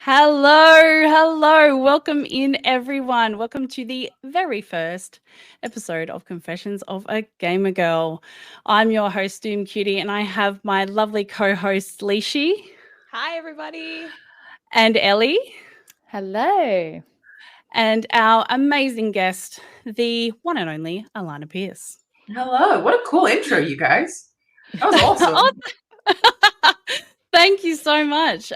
Hello. Welcome in, everyone. Welcome to the very first episode of Confessions of a Gamer Girl. I'm your host, Doomcutie, and I have my lovely co-hosts, Liessshy. Hi, everybody. And Ellie. Hello. And our amazing guest, the one and only Alanah Pearce. Hello. What a cool intro, you guys. That was awesome. Thank you so much.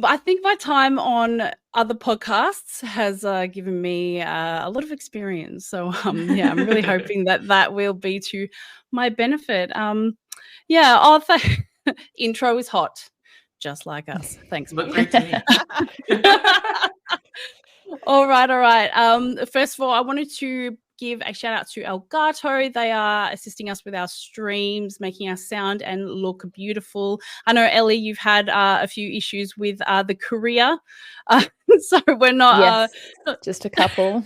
I think my time on other podcasts has given me a lot of experience. So, I'm really hoping that will be to my benefit. Intro is hot, just like us. Thanks. Look great to me. All right. First of all, I wanted to give a shout out to Elgato. They are assisting us with our streams, making us sound and look beautiful. I know, Ellie, you've had a few issues with the courier, so we're not just a couple.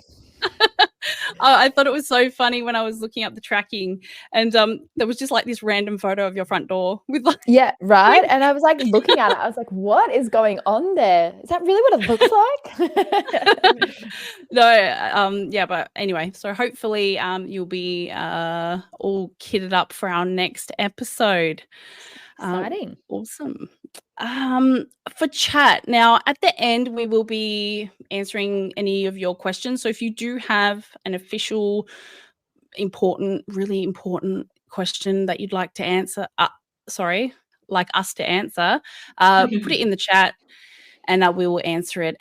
I thought it was so funny when I was looking up the tracking, and there was just like this random photo of your front door with like right. And I was like looking at it, I was like, what is going on there? Is that really what it looks like? No, but anyway, so hopefully you'll be all kitted up for our next episode. Exciting. Awesome. For chat now, at the end we will be answering any of your questions, so if you do have an official really important question that you'd like to answer, like us to answer, put it in the chat and we will answer it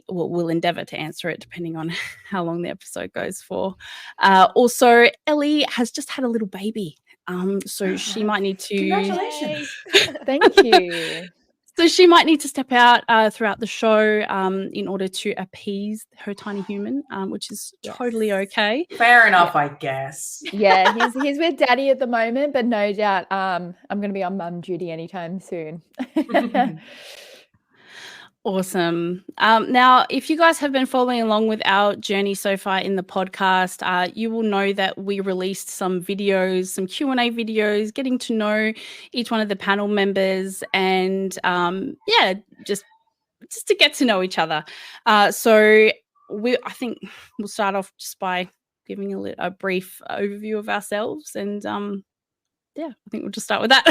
we'll endeavor to answer it depending on how long the episode goes for. Also, Ellie has just had a little baby, so she might need to. Congratulations. Thank you. So she might need to step out throughout the show in order to appease her tiny human, which is totally okay. Fair enough, I guess. Yeah, he's with Daddy at the moment, but no doubt I'm going to be on mum duty anytime soon. Awesome. Now, if you guys have been following along with our journey so far in the podcast, you will know that we released some videos, some Q&A videos, getting to know each one of the panel members and, just to get to know each other. So I think we'll start off just by giving a brief overview of ourselves and, I think we'll just start with that.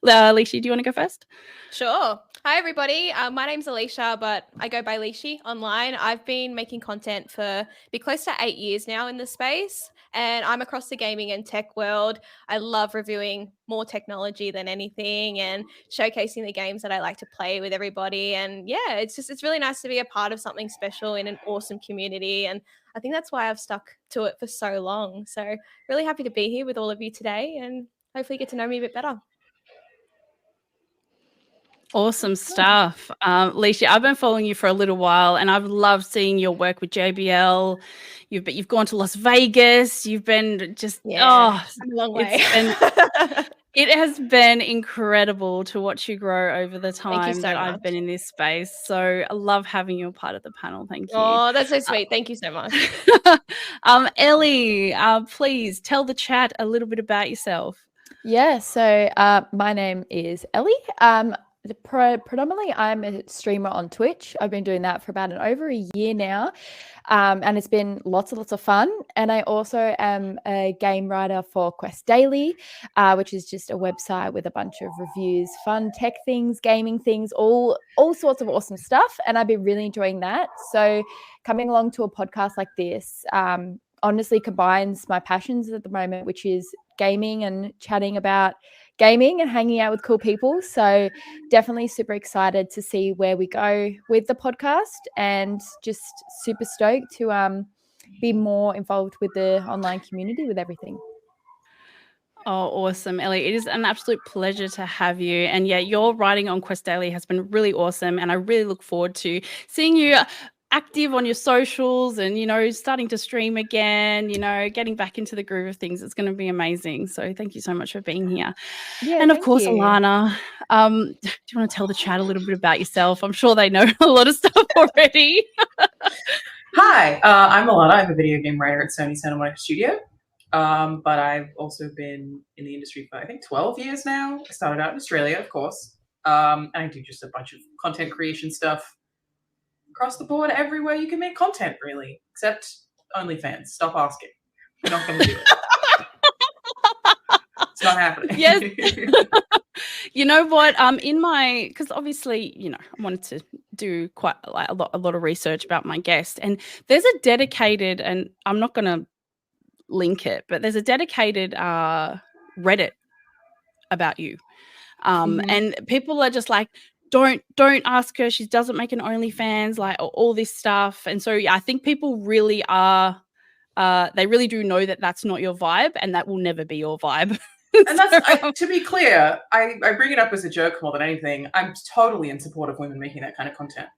Liessshy, do you want to go first? Sure. Hi, everybody. My name's Alicia, but I go by Liessshy online. I've been making content for be close to 8 years now in the space, and I'm across the gaming and tech world. I love reviewing more technology than anything and showcasing the games that I like to play with everybody. And it's really nice to be a part of something special in an awesome community. And I think that's why I've stuck to it for so long. So really happy to be here with all of you today and hopefully get to know me a bit better. Awesome stuff. Liessshy, I've been following you for a little while and I've loved seeing your work with JBL. You've gone to Las Vegas. You've been just a long way. It has been incredible to watch you grow over the time so that I've much. been in this space. So I love having you a part of the panel. Thank you. Oh, that's so sweet. Thank you so much. Ellie, please tell the chat a little bit about yourself. Yeah, so my name is Ellie. Predominantly, I'm a streamer on Twitch. I've been doing that for about over a year now, and it's been lots and lots of fun. And I also am a game writer for Quest Daily, which is just a website with a bunch of reviews, fun tech things, gaming things, all sorts of awesome stuff. And I've been really enjoying that. So coming along to a podcast like this honestly combines my passions at the moment, which is gaming and chatting about gaming and hanging out with cool people. So definitely super excited to see where we go with the podcast, and just super stoked to be more involved with the online community with everything. Oh, awesome, Ellie. It is an absolute pleasure to have you. And yeah, your writing on Quest Daily has been really awesome. And I really look forward to seeing you active on your socials and, starting to stream again, getting back into the groove of things. It's going to be amazing. So thank you so much for being here. Yeah, and of course, Alanah, do you want to tell the chat a little bit about yourself? I'm sure they know a lot of stuff already. Hi, I'm Alanah. I'm a video game writer at Sony Santa Monica Studio. But I've also been in the industry for, I think, 12 years now. I started out in Australia, of course. And I do just a bunch of content creation stuff across the board, everywhere you can make content, really, except OnlyFans. Stop asking. We're not going to do it. It's not happening. Yes. You know what? Because obviously, I wanted to do quite a lot of research about my guest, and there's a dedicated, and I'm not going to link it, but there's a dedicated Reddit about you, and people are just like, don't ask her, she doesn't make an OnlyFans, like all this stuff. And so I think people really are they really do know that that's not your vibe, and that will never be your vibe. And that's, to be clear, I bring it up as a joke more than anything. I'm totally in support of women making that kind of content.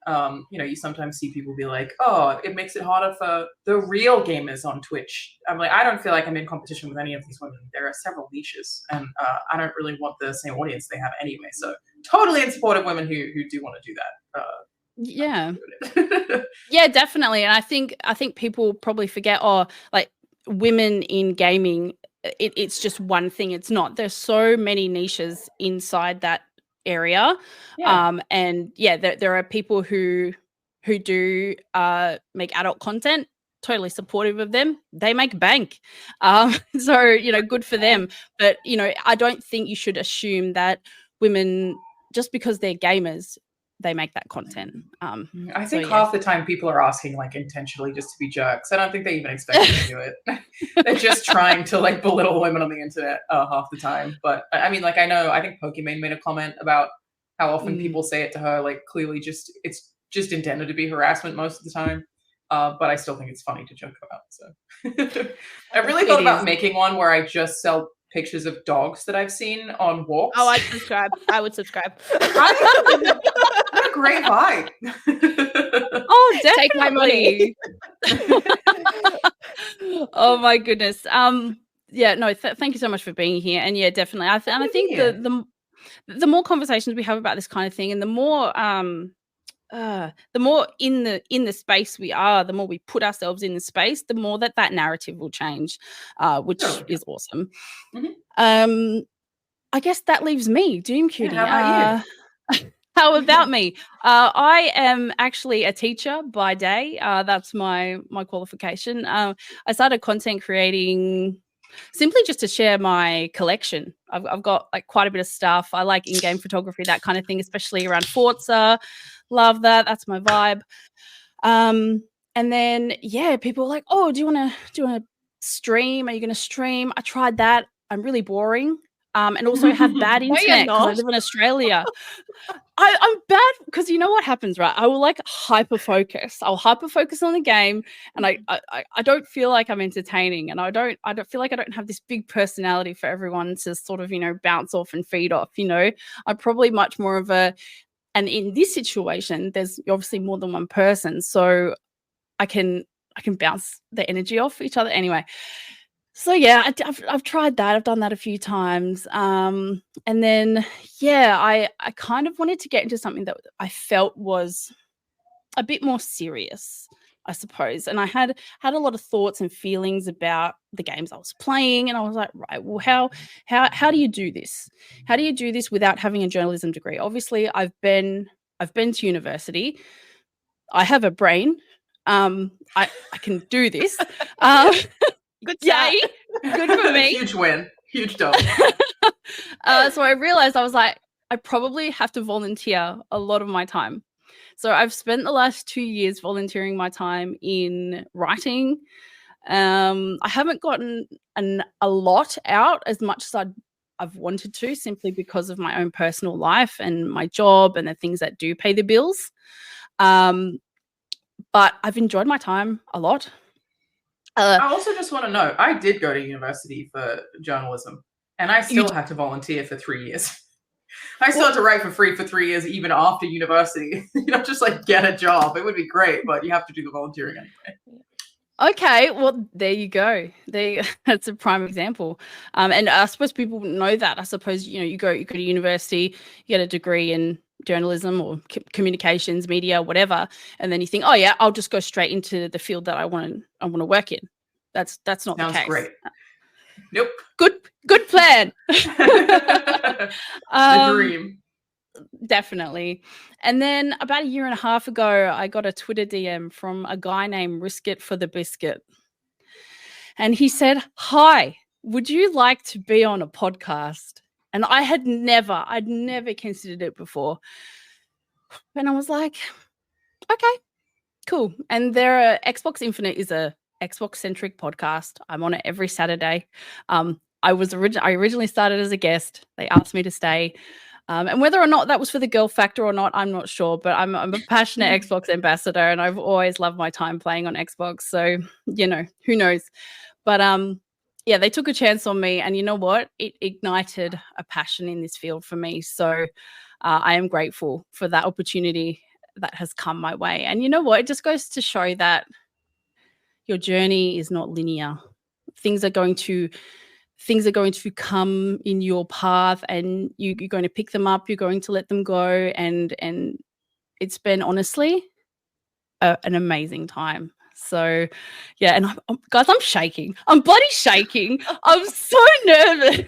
You sometimes see people be like, oh, it makes it harder for the real gamers on Twitch. I'm like, I don't feel like I'm in competition with any of these women. There are several niches, and I don't really want the same audience they have anyway. So totally in support of women who do want to do that. Yeah. Yeah, definitely. And I think people probably forget, like women in gaming, it's just one thing. It's not. There's so many niches inside that area. Yeah. And yeah, there are people who do make adult content. Totally supportive of them. They make bank. So, good for them. But, I don't think you should assume that women, just because they're gamers, they make that content. I think half the time people are asking like intentionally just to be jerks. I don't think they even expect you to do it. They're just trying to like belittle women on the internet half the time. But I mean, like, I think Pokimane made a comment about how often people say it to her, like clearly it's just intended to be harassment most of the time. But I still think it's funny to joke about. So I really thought about making one where I just sell pictures of dogs that I've seen on walks. Oh, I'd subscribe. I would subscribe. What a great vibe. Oh, definitely. Take my money. Oh my goodness. Yeah, no, thank you so much for being here. And yeah, definitely. I think the more conversations we have about this kind of thing, and the more in the space we are, the more we put ourselves in the space, the more that narrative will change, which is awesome. Mm-hmm. I guess that leaves me, Doomcutie. Yeah, how about you? How about me? I am actually a teacher by day. That's my qualification. I started content creating simply just to share my collection. I've got like quite a bit of stuff. I like in-game photography, that kind of thing, especially around Forza. Love that. That's my vibe. And then people were like, "Oh, do you want to stream? Are you going to stream?" I tried that. I'm really boring. And also have bad internet because I live in Australia. I'm bad because you know what happens, right? I will like hyper focus. I'll hyper focus on the game, and I don't feel like I'm entertaining, and I don't feel like I don't have this big personality for everyone to sort of bounce off and feed off. I'm probably much more of a, and in this situation, there's obviously more than one person, so I can bounce the energy off each other. Anyway, So yeah, I've tried that. I've done that a few times. And then I kind of wanted to get into something that I felt was a bit more serious, I suppose. And I had a lot of thoughts and feelings about the games I was playing, and I was like, right, well, how do you do this? How do you do this without having a journalism degree? Obviously, I've been to university. I have a brain. I can do this. Good Yeah, day. good for me. Huge win. Huge dub. So I realized I was like, I probably have to volunteer a lot of my time. So I've spent the last 2 years volunteering my time in writing. I haven't gotten a lot out as much as I've wanted to, simply because of my own personal life and my job and the things that do pay the bills. But I've enjoyed my time a lot. I also just want to know, I did go to university for journalism, and I still had to volunteer for 3 years. I still had to write for free for 3 years, even after university. You don't just like get a job. It would be great, but you have to do the volunteering anyway. Okay, well, there you go. That's a prime example. And I suppose people know that. I suppose, you go to university, you get a degree in journalism or communications, media, whatever, and then you think, oh yeah, I'll just go straight into the field that I want to work in. That's not the case. Sounds great. Nope. Good plan. The dream. Definitely. And then about 1.5 years ago, I got a Twitter DM from a guy named Risk It for the Biscuit. And he said, "Hi, would you like to be on a podcast?" And I'd never considered it before. And I was like, okay, cool. And Xbox Infinite is a Xbox-centric podcast. I'm on it every Saturday. I originally started as a guest. They asked me to stay. And whether or not that was for the girl factor or not, I'm not sure. But I'm a passionate Xbox ambassador, and I've always loved my time playing on Xbox. So, who knows? But they took a chance on me, and you know what? It ignited a passion in this field for me. So I am grateful for that opportunity that has come my way. And you know what? It just goes to show that your journey is not linear. Things are going to come in your path, and you're going to pick them up. You're going to let them go, and it's been honestly an amazing time. So, yeah, and guys, I'm shaking. I'm bloody shaking. I'm so nervous.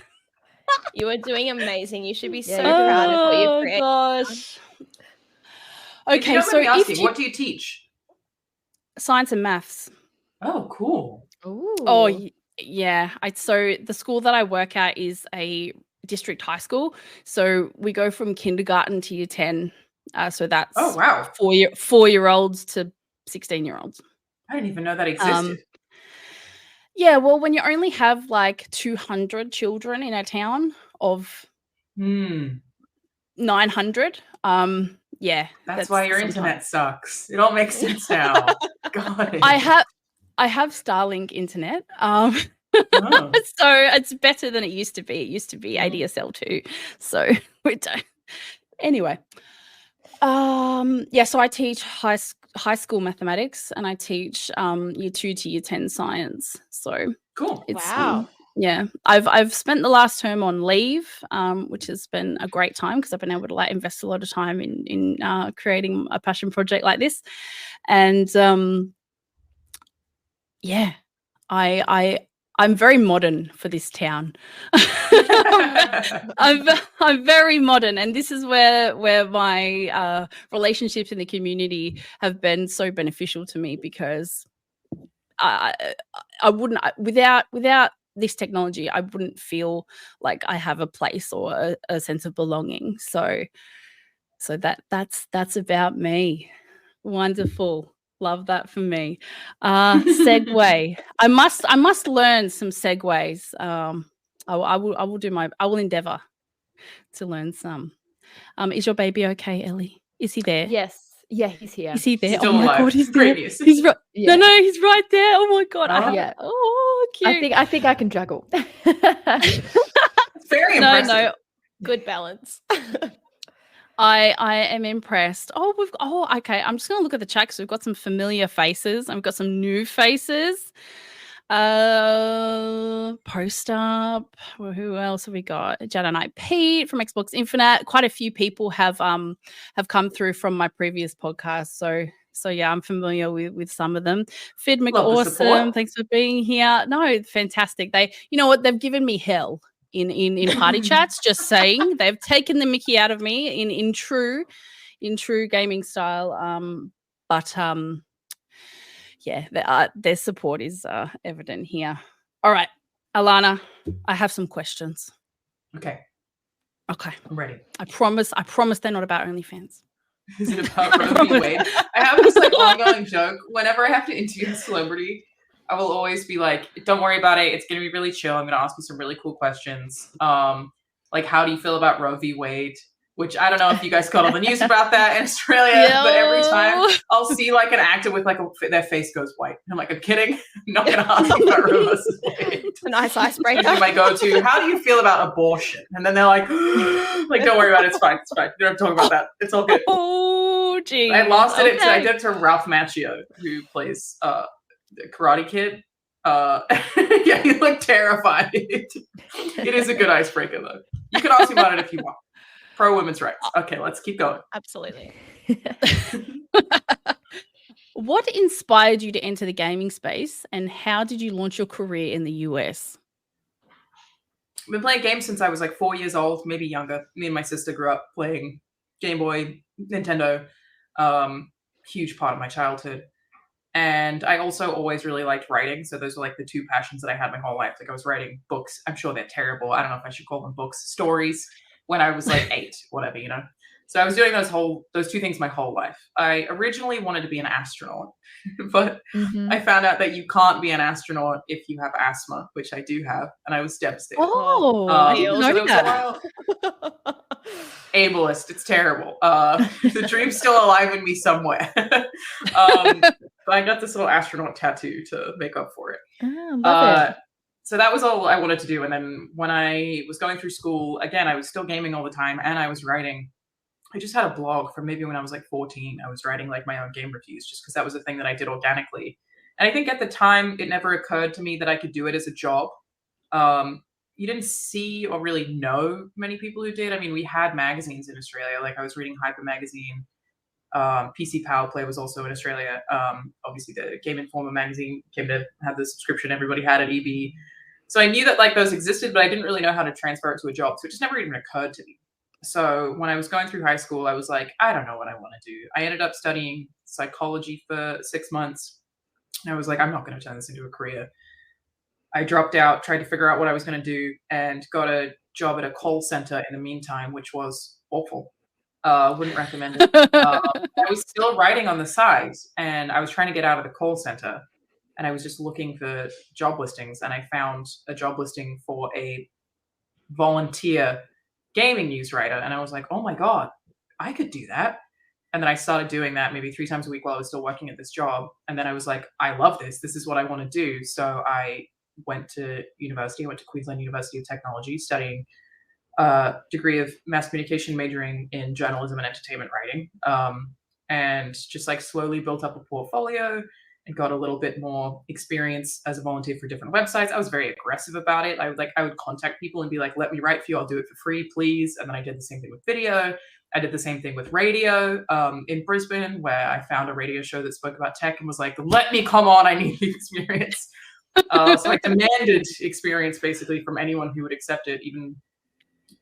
You are doing amazing. You should be so proud of what you've created. Oh gosh. Okay, so what do you teach? Science and maths. Oh, cool. Ooh. Oh, yeah. So the school that I work at is a district high school. So we go from kindergarten to year 10. So that's 4-year-olds to 16-year-olds. I didn't even know that existed. Yeah, well, when you only have like 200 children in a town of 900, that's why your internet sucks. It all makes sense now. God. I have Starlink internet. So it's better than it used to be. It used to be ADSL too. So we don't. Anyway. So I teach high school mathematics, and I teach year 2 to year 10 science. So cool. It's, wow. Yeah, I've spent the last term on leave, which has been a great time because I've been able to invest a lot of time in creating a passion project like this, and I'm very modern for this town. I'm very modern, and this is where my relationships in the community have been so beneficial to me, because I wouldn't without this technology, I wouldn't feel like I have a place or a sense of belonging. So that's about me. Wonderful. Love that for me. Segue. I must learn some segues. I will endeavor to learn some. Is your baby okay, Ellie? Is he there? Yes. Yeah, he's here. Is he there? Still oh my alive. God, he's Great there. news. He's right. Yeah. No, he's right there. Oh my God. Yeah. Oh, cute. I think I can juggle. Very impressive. No. Good balance. I am impressed. Okay. I'm just gonna look at the chat because we've got some familiar faces and we've got some new faces. Post up. Well, who else have we got? Jedi Knight Pete from Xbox Infinite. Quite a few people have come through from my previous podcast. So yeah, I'm familiar with some of them. Fid McAwesome, thanks for being here. No, fantastic. You know what? They've given me hell in party chats. Just saying, they've taken the mickey out of me in true gaming style. But yeah, their support is evident here. All right, Alanah, I have some questions. Okay, I'm ready. I promise they're not about OnlyFans. Is it about Roe v. Wade? I have this like ongoing joke. Whenever I have to interview a celebrity, I will always be like, don't worry about it. It's going to be really chill. I'm going to ask you some really cool questions. Like, how do you feel about Roe v. Wade? Which I don't know if you guys caught on the news about that in Australia, but every time I'll see like an actor with like their face goes white. I'm like, I'm kidding. I'm not going to ask you about Roe versus Wade. It's a nice icebreaker. Usually my go-to, how do you feel about abortion? And then they're like, don't worry about it. It's fine. It's fine. You don't have to talk about that. It's all good. Oh, geez. I did it to Ralph Macchio, who plays the Karate Kid. Yeah, he looked terrified. It is a good icebreaker, though. You can ask me about it if you want. Pro women's rights. Okay, let's keep going. Absolutely. What inspired you to enter the gaming space, and how did you launch your career in the US? I've been playing games since I was like 4 years old, maybe younger. Me and my sister grew up playing Game Boy, Nintendo. Huge part of my childhood. And I also always really liked writing. So those were like the two passions that I had my whole life. Like I was writing books. I'm sure they're terrible. I don't know if I should call them books, stories, when I was like 8, whatever, you know. So I was doing those two things my whole life. I originally wanted to be an astronaut, but I found out that you can't be an astronaut if you have asthma, which I do have, and I was devastated. I didn't know that. Ableist, it's terrible. The dream's still alive in me somewhere. But I got this little astronaut tattoo to make up for it. Love it. So that was all I wanted to do. And then when I was going through school, again, I was still gaming all the time and I was writing. I just had a blog from maybe when I was like 14. I was writing like my own game reviews just because that was a thing that I did organically. And I think at the time, it never occurred to me that I could do it as a job. You didn't see or really know many people who did. I mean, we had magazines in Australia. Like I was reading Hyper Magazine. PC Power Play was also in Australia. Obviously, the Game Informer magazine came to have the subscription everybody had at EB. So I knew that like those existed, but I didn't really know how to transfer it to a job. So it just never even occurred to me. So when I was going through high school, I was like, I don't know what I want to do. I ended up studying psychology for 6 months. And I was like, I'm not going to turn this into a career. I dropped out, tried to figure out what I was going to do, and got a job at a call center in the meantime, which was awful. Wouldn't recommend it. I was still writing on the side, and I was trying to get out of the call center. And I was just looking for job listings, and I found a job listing for a volunteer gaming news writer. And I was like, oh my God, I could do that. And then I started doing that maybe 3 times a week while I was still working at this job. And then I was like, I love this. This is what I want to do. So I went to university. I went to Queensland University of Technology, studying a degree of mass communication, majoring in journalism and entertainment writing. And just like slowly built up a portfolio and got a little bit more experience as a volunteer for different websites. I was very aggressive about it. I would contact people and be like, let me write for you. I'll do it for free, please. And then I did the same thing with video. I did the same thing with radio in Brisbane, where I found a radio show that spoke about tech and was like, let me come on. I need the experience. So I demanded experience basically from anyone who would accept it, even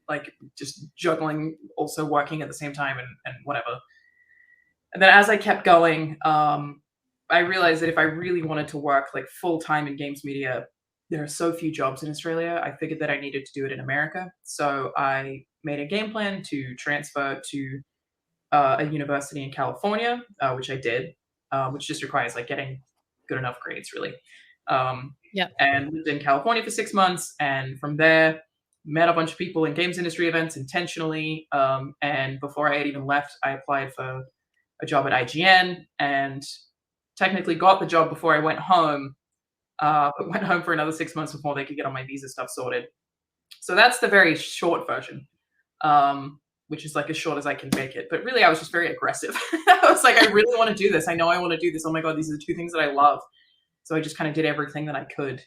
like just juggling, also working at the same time and whatever. And then as I kept going, I realized that if I really wanted to work like full time in games media, there are so few jobs in Australia. I figured that I needed to do it in America. So I made a game plan to transfer to a university in California, which I did, which just requires like getting good enough grades, really. And lived in California for 6 months. And from there, met a bunch of people in games industry events intentionally. And before I had even left, I applied for a job at IGN and technically got the job before I went home, but went home for another 6 months before they could get all my visa stuff sorted. So that's the very short version, which is like as short as I can make it. But really, I was just very aggressive. I was like, I really want to do this. I know I want to do this. Oh my God, these are the 2 things that I love. So I just kind of did everything that I could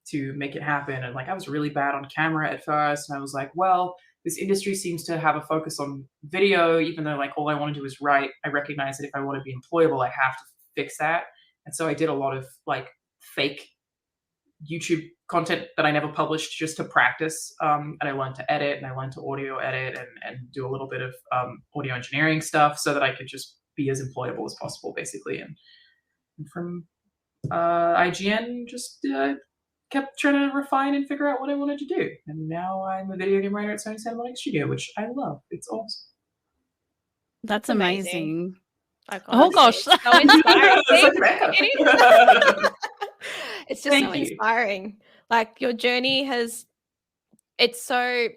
to make it happen. And like, I was really bad on camera at first. And I was like, well, this industry seems to have a focus on video, even though like all I want to do is write. I recognize that if I want to be employable, I have to fix that. And so I did a lot of like fake YouTube content that I never published just to practice. And I learned to edit, and I learned to audio edit and do a little bit of audio engineering stuff so that I could just be as employable as possible, basically. And from IGN, just kept trying to refine and figure out what I wanted to do. And now I'm a video game writer at Sony Santa Monica Studio, which I love. It's awesome. That's amazing. Like, oh gosh. It's so inspiring. It's just Thank so you. inspiring. Like, your journey it's so,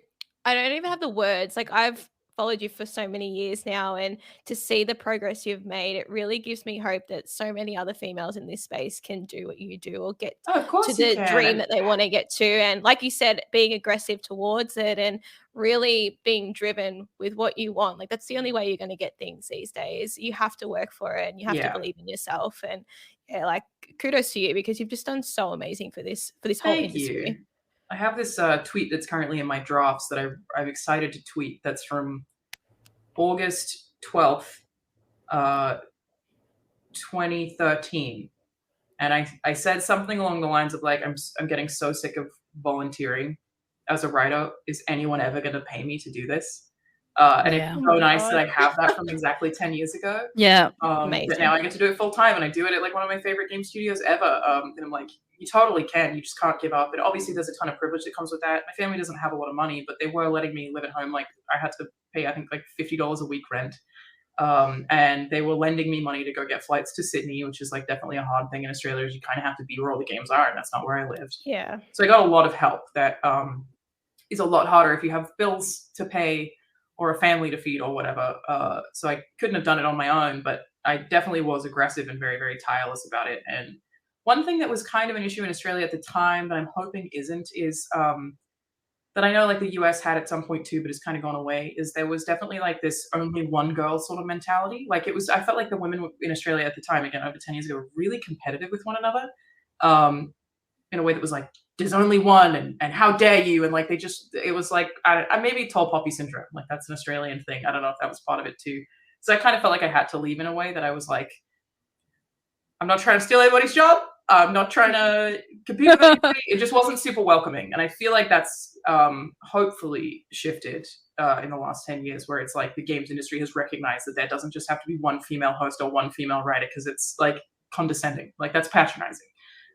I don't even have the words. Like, I've followed you for so many years now, and to see the progress you've made, it really gives me hope that so many other females in this space can do what you do, or get to the dream that they want to get to. And like you said, being aggressive towards it and really being driven with what you want. Like, that's the only way you're going to get things these days. You have to work for it, and you have to believe in yourself. And yeah, like, kudos to you, because you've just done so amazing for this whole industry. You. I have this tweet that's currently in my drafts that I'm excited to tweet. That's from August 12th, 2013. And I said something along the lines of like, I'm getting so sick of volunteering as a writer. Is anyone ever going to pay me to do this? And it's so nice that I have that from exactly 10 years ago. Yeah. But now I get to do it full time, and I do it at like one of my favorite game studios ever. And I'm like, you totally can. You just can't give up. And obviously there's a ton of privilege that comes with that. My family doesn't have a lot of money, but they were letting me live at home. Like, I had to pay, I think, like $50 a week rent. And they were lending me money to go get flights to Sydney, which is like definitely a hard thing in Australia, is you kind of have to be where all the games are, and that's not where I lived. Yeah. So I got a lot of help that is a lot harder if you have bills to pay or a family to feed or whatever. So I couldn't have done it on my own, but I definitely was aggressive and very, very tireless about it. And one thing that was kind of an issue in Australia at the time that I'm hoping isn't is that I know like the US had at some point too, but it's kind of gone away, is there was definitely like this only one girl sort of mentality. Like, I felt like the women in Australia at the time, again, over 10 years ago, were really competitive with one another in a way that was like, there's only one, and how dare you? And like, it was like, I maybe tall poppy syndrome. Like, that's an Australian thing. I don't know if that was part of it too. So I kind of felt like I had to leave in a way that I was like, I'm not trying to steal anybody's job. I'm not trying to compete with anybody. It just wasn't super welcoming. And I feel like that's hopefully shifted in the last 10 years, where it's like the games industry has recognized that there doesn't just have to be one female host or one female writer, because it's like condescending. Like, that's patronizing.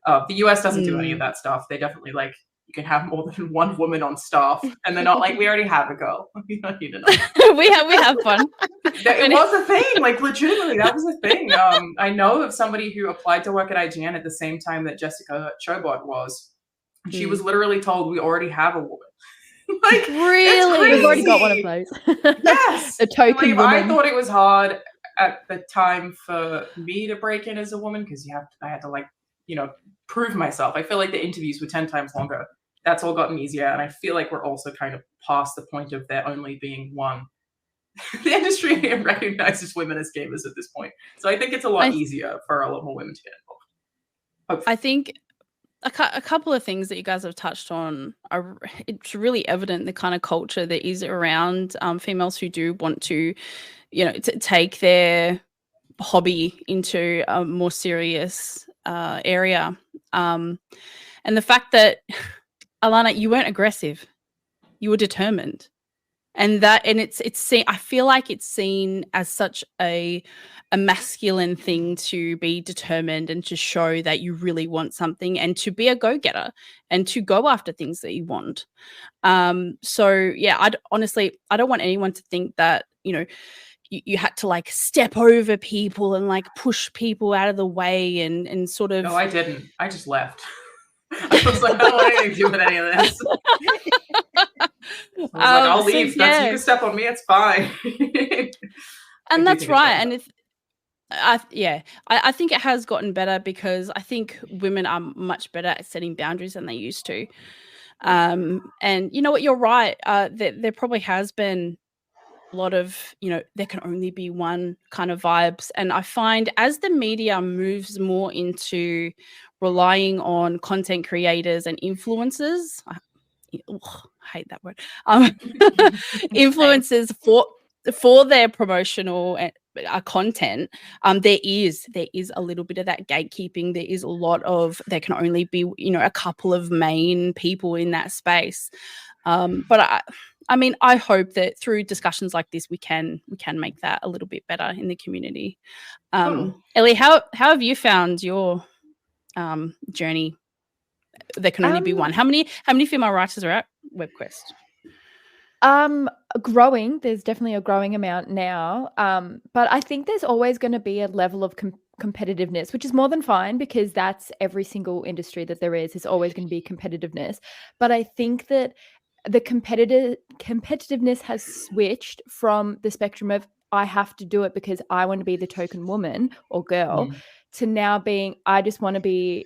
The US doesn't do any of that stuff. They definitely like, you can have more than one woman on staff, and they're not like, we already have a girl. You don't need another. we have fun. It was a thing. Like, legitimately, that was a thing. I know of somebody who applied to work at IGN at the same time that Jessica Chobot was. And she was literally told, we already have a woman. Like, really? We've already got one of those. Yes. A token woman. I thought it was hard at the time for me to break in as a woman, because I had to like, prove myself. I feel like the interviews were 10 times longer. That's all gotten easier. And I feel like we're also kind of past the point of there only being one. The industry recognizes women as gamers at this point. So I think it's a lot easier for a lot more women to get involved. Hopefully. I think a couple of things that you guys have touched on are, it's really evident the kind of culture that is around females who do want to, to take their hobby into a more serious area. And the fact that, Alanah, you weren't aggressive, you were determined. And it's seen, I feel like it's seen as such a masculine thing to be determined and to show that you really want something and to be a go-getter and to go after things that you want. So yeah, I don't want anyone to think that, you had to like step over people and like push people out of the way and sort of. No, I didn't. I just left. I was like, I don't want anything to do with any of this. I was like, I'll leave. You can step on me. It's fine. And that's right. And I think it has gotten better, because I think women are much better at setting boundaries than they used to. And you know what? You're right. There probably has been lot of, there can only be one kind of vibes. And I find as the media moves more into relying on content creators and influencers, I hate that word, influencers for their promotional content, there is a little bit of that gatekeeping. There is a lot of, there can only be, a couple of main people in that space. But I mean, I hope that through discussions like this, we can make that a little bit better in the community. Ellie, how have you found your journey? There can only be one. How many female writers are at WebQuest? Growing. There's definitely a growing amount now. But I think there's always going to be a level of competitiveness, which is more than fine, because that's every single industry that there is always going to be competitiveness. But I think that the competitiveness has switched from the spectrum of I have to do it because I want to be the token woman or girl to now being I just want to be,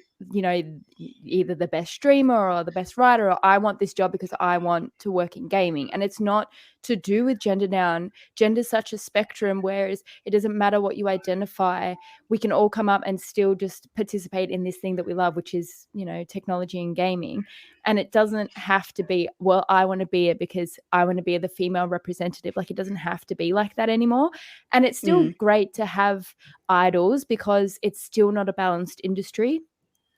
either the best streamer or the best writer, or I want this job because I want to work in gaming. And it's not to do with gender now. Gender's such a spectrum, whereas it doesn't matter what you identify. We can all come up and still just participate in this thing that we love, which is, technology and gaming. And it doesn't have to be, well, I want to be it because I want to be the female representative. Like, it doesn't have to be like that anymore. And it's still great to have idols because it's still not a balanced industry.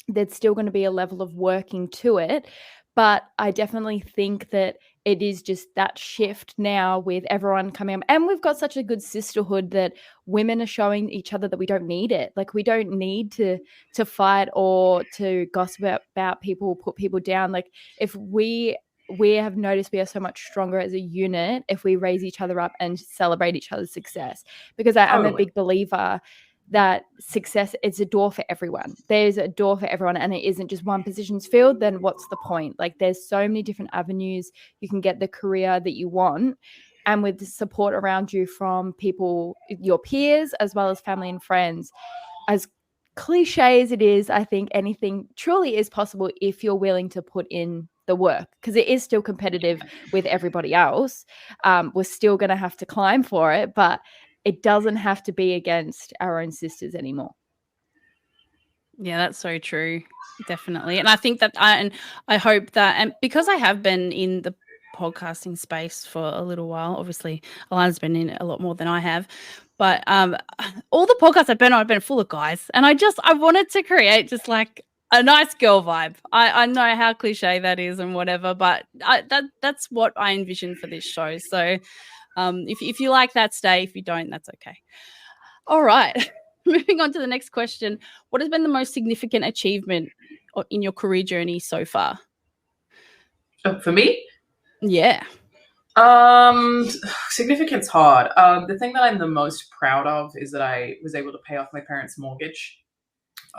There's still going to be a level of working to it. But I definitely think that it is just that shift now with everyone coming up. And we've got such a good sisterhood that women are showing each other that we don't need it. Like, we don't need to fight or to gossip about people, put people down. Like, if we have noticed we are so much stronger as a unit if we raise each other up and celebrate each other's success. Because I'm a big believer that success is a door for everyone. There's a door for everyone, and it isn't just one position's filled, then what's the point? Like, there's so many different avenues you can get the career that you want. And with the support around you from people, your peers, as well as family and friends, as cliche as it is, I think anything truly is possible if you're willing to put in the work, because it is still competitive with everybody else. We're still going to have to climb for it, but it doesn't have to be against our own sisters anymore. Yeah, that's so true. Definitely. And I think that I hope that, and because I have been in the podcasting space for a little while, obviously Alanah's been in it a lot more than I have, but all the podcasts I've been full of guys, and I wanted to create just like a nice girl vibe. I know how cliche that is and whatever, but that's what I envisioned for this show. So if you like that, stay. If you don't, that's okay. All right. Moving on to the next question. What has been the most significant achievement in your career journey so far? For me? Yeah. Significant's hard. The thing that I'm the most proud of is that I was able to pay off my parents' mortgage.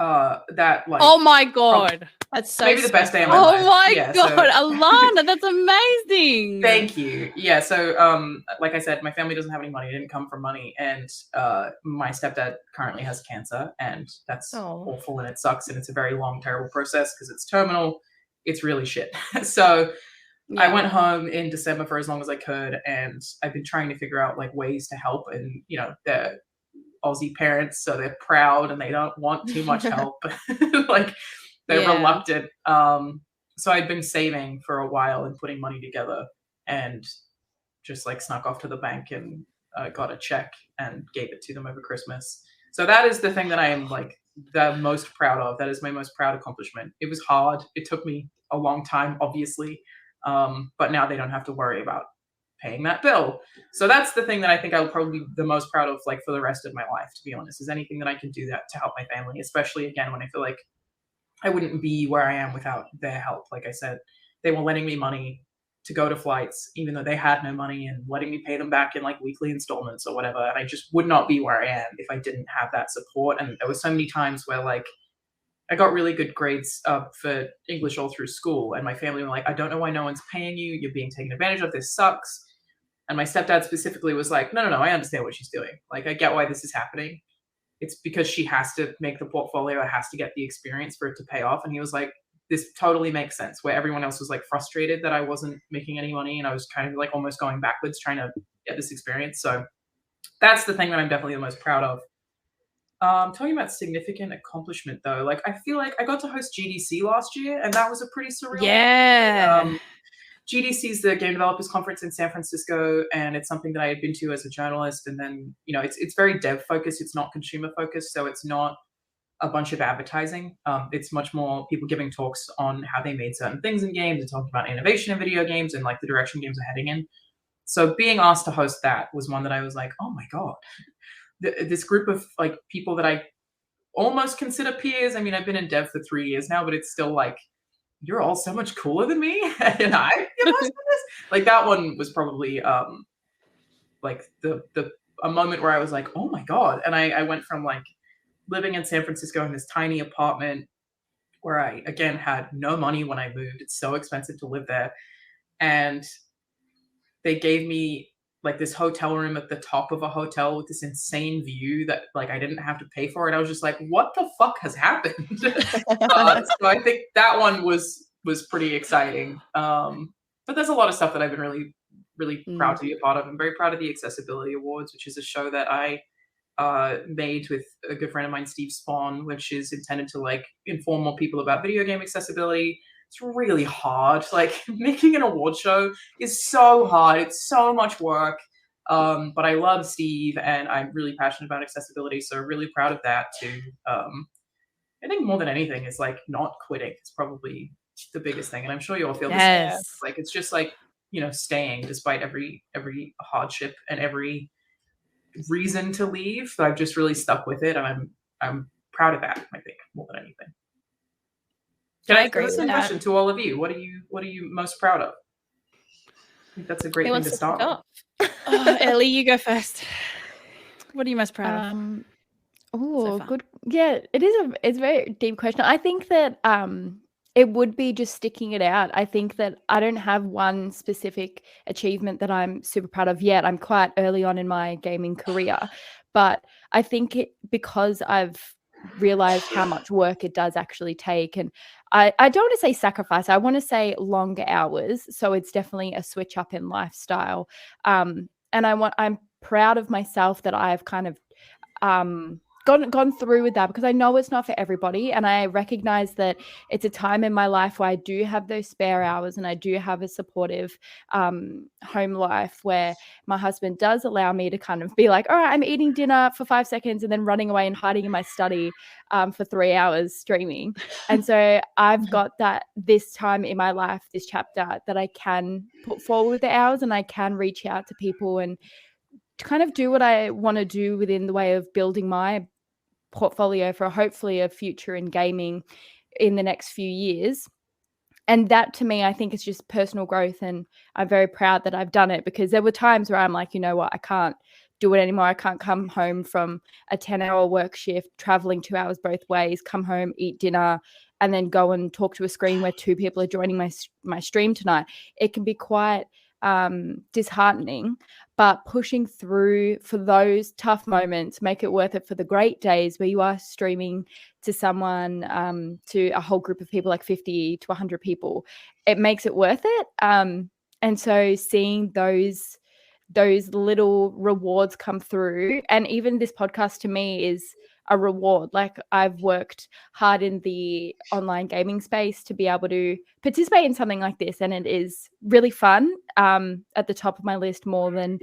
Oh my God. That's so maybe the best day of my life. Oh my God, Alanah, that's amazing. Thank you. Yeah, so like I said, my family doesn't have any money. It didn't come from money. And my stepdad currently has cancer, and that's awful, and it sucks, and it's a very long, terrible process because it's terminal. It's really shit. So I went home in December for as long as I could, and I've been trying to figure out like ways to help. And they're Aussie parents, so they're proud and they don't want too much help. Like, they're reluctant. So I'd been saving for a while and putting money together, and just like snuck off to the bank and got a check and gave it to them over Christmas. So that is the thing that I am like the most proud of. That is my most proud accomplishment. It was hard. It took me a long time, obviously. But now they don't have to worry about paying that bill. So that's the thing that I think I'll probably be the most proud of, like, for the rest of my life, to be honest, is anything that I can do that to help my family, especially again when I feel like I wouldn't be where I am without their help. Like I said, they were lending me money to go to flights, even though they had no money, and letting me pay them back in like weekly installments or whatever. And I just would not be where I am if I didn't have that support. And there were so many times where like I got really good grades for English all through school, and my family were like, I don't know why no one's paying you. You're being taken advantage of. This sucks. And my stepdad specifically was like, no, I understand what she's doing. Like, I get why this is happening. It's because she has to make the portfolio, has to get the experience for it to pay off. And he was like, this totally makes sense. Where everyone else was like frustrated that I wasn't making any money, and I was kind of like almost going backwards trying to get this experience. So that's the thing that I'm definitely the most proud of. Talking about significant accomplishment though, like I feel like I got to host GDC last year, and that was a pretty surreal. Yeah. GDC is the Game Developers Conference in San Francisco, and it's something that I had been to as a journalist. And then, it's very dev focused. It's not consumer focused, so it's not a bunch of advertising. It's much more people giving talks on how they made certain things in games and talking about innovation in video games and like the direction games are heading in. So being asked to host that was one that I was like, oh my god, this group of like people that I almost consider peers. I mean, I've been in dev for 3 years now, but it's still like, you're all so much cooler than me, and I this. Like that one was probably like a moment where I was like, oh my god. And I went from like living in San Francisco in this tiny apartment where I again had no money when I moved. It's so expensive to live there, and they gave me like this hotel room at the top of a hotel with this insane view that like I didn't have to pay for it. I was just like, what the fuck has happened? So I think that one was pretty exciting. But there's a lot of stuff that I've been really, really proud to be a part of. I'm very proud of the Accessibility Awards, which is a show that I made with a good friend of mine, Steve Spawn, which is intended to like inform more people about video game accessibility. It's really hard. Like making an award show is so hard. It's so much work. But I love Steve and I'm really passionate about accessibility. So really proud of that too. I think more than anything is like not quitting. It's probably the biggest thing. And I'm sure you all feel the same. Like it's just like, staying despite every hardship and every reason to leave. So I've just really stuck with it. And I'm proud of that, I think, more than anything. Can I agree with that question to all of you? What are you most proud of? I think that's a great thing to start with. Ellie, you go first. What are you most proud of? Oh, good. Yeah, it's a very deep question. I think that it would be just sticking it out. I think that I don't have one specific achievement that I'm super proud of yet. I'm quite early on in my gaming career, but I think because I've realized how much work it does actually take, and I don't want to say sacrifice, I want to say longer hours, so it's definitely a switch up in lifestyle, and I'm proud of myself that I've kind of gone through with that, because I know it's not for everybody, and I recognize that it's a time in my life where I do have those spare hours and I do have a supportive home life where my husband does allow me to kind of be like, all right, I'm eating dinner for 5 seconds and then running away and hiding in my study for 3 hours streaming. And so I've got this time in my life, this chapter, that I can put forward the hours and I can reach out to people and kind of do what I want to do within the way of building my portfolio for hopefully a future in gaming in the next few years. And that to me, I think it's just personal growth, and I'm very proud that I've done it, because there were times where I'm like, you know what, I can't do it anymore. I can't come home from a 10-hour work shift, traveling 2 hours both ways, come home, eat dinner, and then go and talk to a screen where 2 people are joining my stream tonight. It can be quite disheartening, but pushing through for those tough moments, make it worth it for the great days where you are streaming to someone, to a whole group of people, like 50 to 100 people, it makes it worth it. And so seeing those little rewards come through, and even this podcast to me is a reward. Like I've worked hard in the online gaming space to be able to participate in something like this, and it is really fun, at the top of my list more than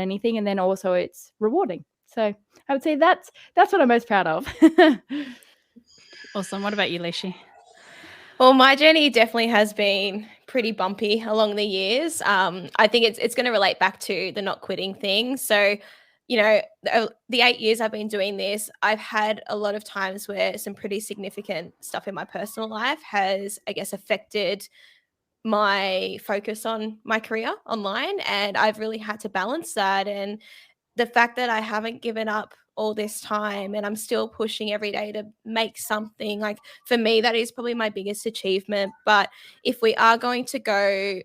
anything. And then also it's rewarding. So I would say that's what I'm most proud of. Awesome. What about you, Liessshy? Well, my journey definitely has been pretty bumpy along the years. I think it's going to relate back to the not quitting thing. So, the 8 years I've been doing this, I've had a lot of times where some pretty significant stuff in my personal life has, I guess, affected my focus on my career online. And I've really had to balance that. And the fact that I haven't given up all this time and I'm still pushing every day to make something, like for me, that is probably my biggest achievement. But if we are going to go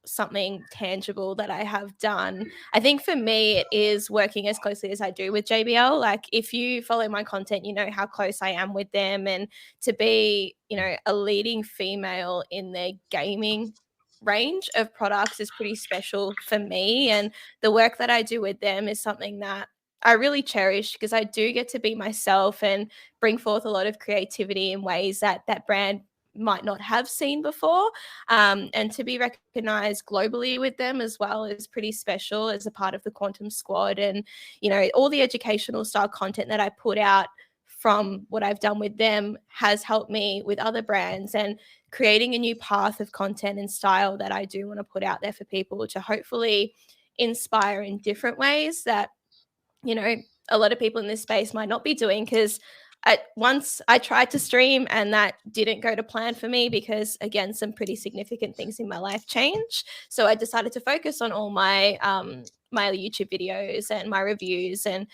something tangible that I have done, I think for me it is working as closely as I do with JBL. Like if you follow my content, you know how close I am with them, and to be, a leading female in their gaming range of products is pretty special for me, and the work that I do with them is something that I really cherish because I do get to be myself and bring forth a lot of creativity in ways that that brand might not have seen before. And to be recognized globally with them as well is pretty special as a part of the Quantum Squad. And, you know, all the educational style content that I put out from what I've done with them has helped me with other brands and creating a new path of content and style that I do want to put out there for people to hopefully inspire in different ways that, you know, a lot of people in this space might not be doing. Because once I tried to stream and that didn't go to plan for me because, again, some pretty significant things in my life changed. So I decided to focus on all my my YouTube videos and my reviews. And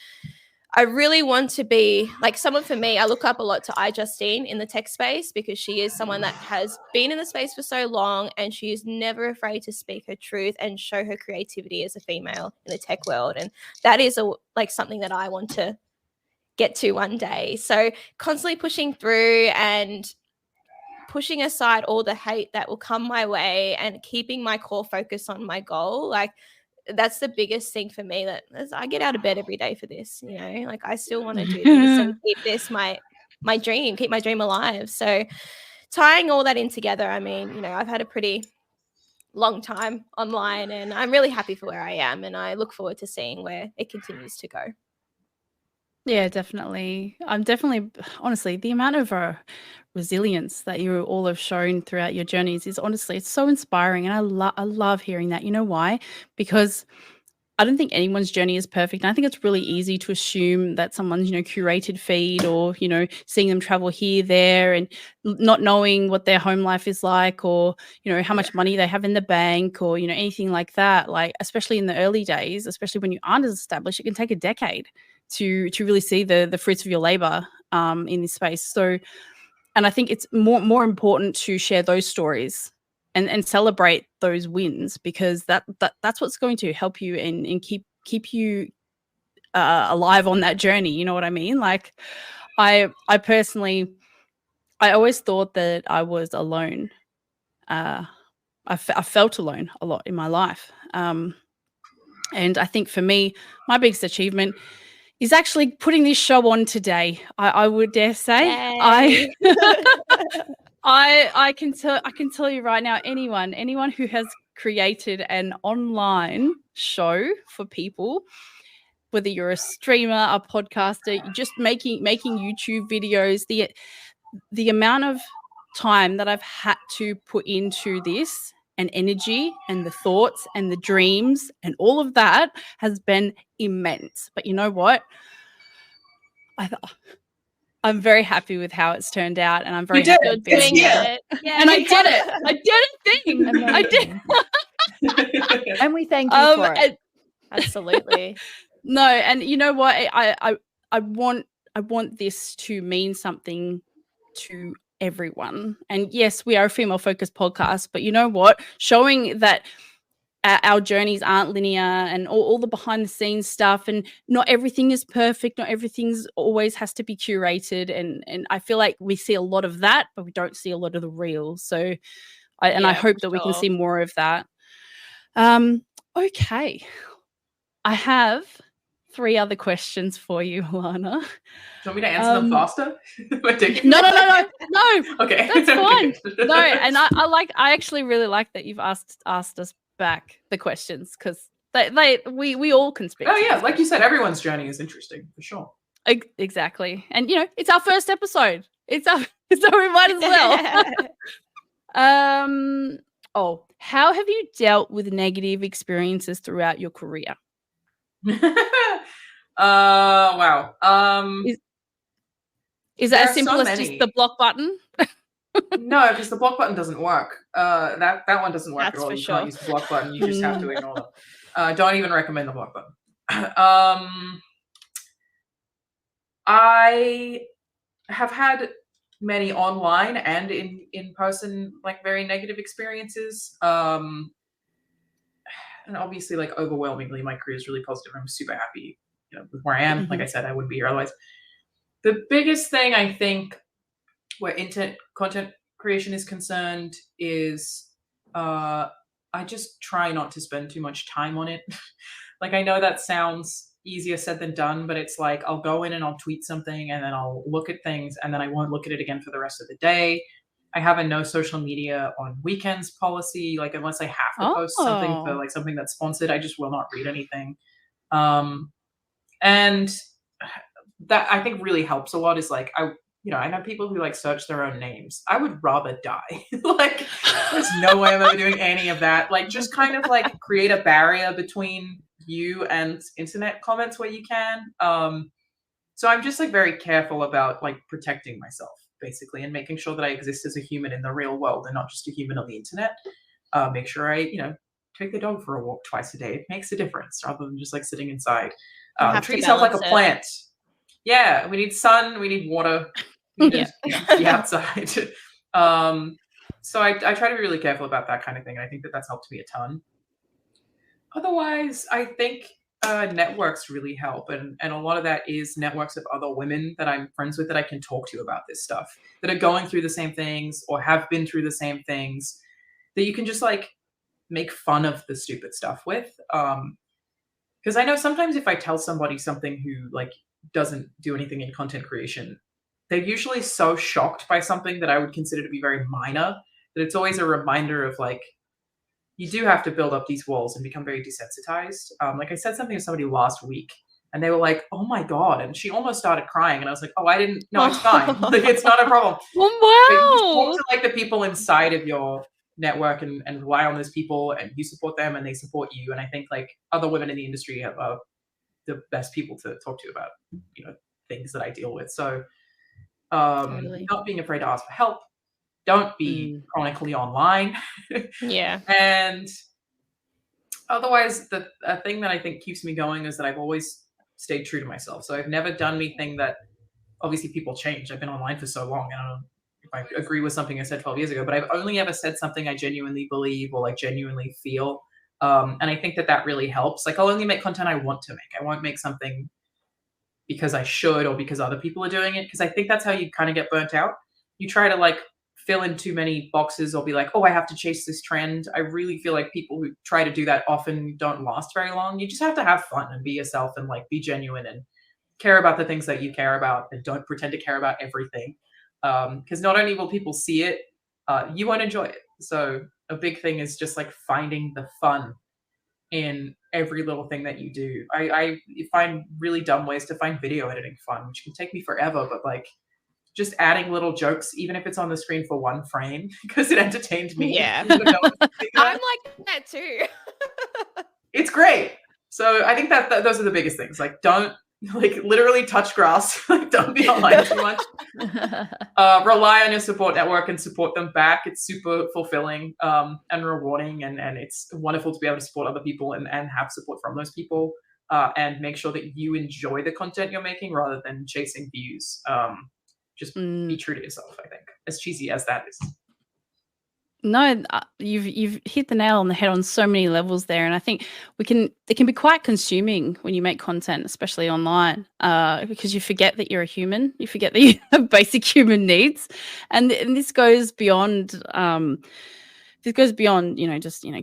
I really want to be like someone. For me, I look up a lot to iJustine in the tech space because she is someone that has been in the space for so long and she is never afraid to speak her truth and show her creativity as a female in the tech world. And that is like something that I want to get to one day. So constantly pushing through and pushing aside all the hate that will come my way and keeping my core focus on my goal. Like, that's the biggest thing for me, that I get out of bed every day for this, you know, like I still want to do this and keep this my dream, keep my dream alive. So tying all that in together, I mean, you know, I've had a pretty long time online and I'm really happy for where I am, and I look forward to seeing where it continues to go. Yeah, definitely. I'm definitely, honestly, the amount of resilience that you all have shown throughout your journeys is honestly, it's so inspiring. And I love hearing that. You know why? Because I don't think anyone's journey is perfect. And I think it's really easy to assume that someone's, you know, curated feed or, you know, seeing them travel here, there, and not knowing what their home life is like, or, you know, how much money they have in the bank, or, you know, anything like that. Like, especially in the early days, especially when you aren't as established, it can take a decade to really see the fruits of your labor in this space. So, and I think it's more important to share those stories and celebrate those wins, because that's what's going to help you and keep you alive on that journey. You know what I mean? Like, I personally, I always thought that I was alone. I felt alone a lot in my life. And I think for me, my biggest achievement is actually putting this show on today. I would dare say. Yay. I can tell you right now, anyone who has created an online show for people, whether you're a streamer, a podcaster, just making YouTube videos, the amount of time that I've had to put into this, and energy and the thoughts and the dreams and all of that has been immense. But you know what? I'm very happy with how it's turned out, and I'm very happy with being here. Yeah, and I did it. I did a thing. I did. And we thank you for it. Absolutely. No, and you know what? I want this to mean something to everyone. And yes, we are a female-focused podcast, but you know what? Showing that our journeys aren't linear, and all the behind the scenes stuff, and not everything is perfect, not everything's always has to be curated, and I feel like we see a lot of that, but we don't see a lot of the real. So I hope that we can see more of that. Okay, I have 3 other questions for you, Alanah. Do you want me to answer them faster? No. Okay, that's fine. No, and I actually really like that you've asked us back the questions, because we all can speak. Oh yeah, like you said, everyone's journey is interesting for sure. Exactly, and you know, it's our first episode. So we might as well. How have you dealt with negative experiences throughout your career? Wow. Is that as simple as just the block button? No, because the block button doesn't work. That one doesn't work That's at all. for You sure. can't use the block button. You just have to ignore them. Don't even recommend the block button. I have had many online and in person, like, very negative experiences. And obviously, like, overwhelmingly, my career is really positive. I'm super happy, you know, with where I am. Mm-hmm. Like I said, I wouldn't be here otherwise. The biggest thing, I think, where content creation is concerned, is I just try not to spend too much time on it. Like, I know that sounds easier said than done, but it's like I'll go in and I'll tweet something and then I'll look at things and then I won't look at it again for the rest of the day. I have a no social media on weekends policy. Like, unless I have to post something for like something that's sponsored, I just will not read anything. And that I think really helps a lot is like, I know people who like search their own names. I would rather die. Like, there's no way I'm ever doing any of that. Like, just kind of like create a barrier between you and internet comments where you can. So I'm just like very careful about like protecting myself basically and making sure that I exist as a human in the real world and not just a human on the internet. Make sure I, take the dog for a walk twice a day. It makes a difference rather than just like sitting inside. Treat yourself like a plant. Yeah, we need sun, we need water, we need to be outside. So I try to be really careful about that kind of thing. And I think that that's helped me a ton. Otherwise, I think networks really help. And a lot of that is networks of other women that I'm friends with that I can talk to about this stuff, that are going through the same things or have been through the same things, that you can just like make fun of the stupid stuff with. Because I know sometimes if I tell somebody something who like doesn't do anything in content creation, they're usually so shocked by something that I would consider to be very minor that it's always a reminder of like, you do have to build up these walls and become very desensitized. Like I said something to somebody last week and they were like, oh my God. And she almost started crying. And I was like, oh, no, it's fine. Like, it's not a problem. Oh, wow. But you just talk to like the people inside of your network and rely on those people and you support them and they support you. And I think like other women in the industry are the best people to talk to about, things that I deal with. So Totally. Not being afraid to ask for help. Don't be chronically online. Yeah. And otherwise, the thing that I think keeps me going is that I've always stayed true to myself. So I've never done anything that, obviously people change. I've been online for so long. I don't know if I agree with something I said 12 years ago, but I've only ever said something I genuinely believe or like genuinely feel. And I think that really helps. Like, I'll only make content I want to make. I won't make something because I should or because other people are doing it. Because I think that's how you kind of get burnt out. You try to like fill in too many boxes or be like, oh, I have to chase this trend. I really feel like people who try to do that often don't last very long. You just have to have fun and be yourself and like be genuine and care about the things that you care about and don't pretend to care about everything. Because not only will people see it, you won't enjoy it. So a big thing is just like finding the fun in every little thing that you do. I find really dumb ways to find video editing fun, which can take me forever, but like just adding little jokes, even if it's on the screen for one frame, because it entertained me. Yeah. I'm like that too. It's great. So I think that those are the biggest things. Like, don't like literally touch grass. Like, don't be online too much. Rely on your support network and support them back. It's super fulfilling and rewarding, and it's wonderful to be able to support other people and have support from those people. And make sure that you enjoy the content you're making rather than chasing views. Just be true to yourself, I think, as cheesy as that is. No, you've hit the nail on the head on so many levels there, and I think it can be quite consuming when you make content, especially online, because you forget that you're a human, you forget that you have basic human needs, and this goes beyond. Just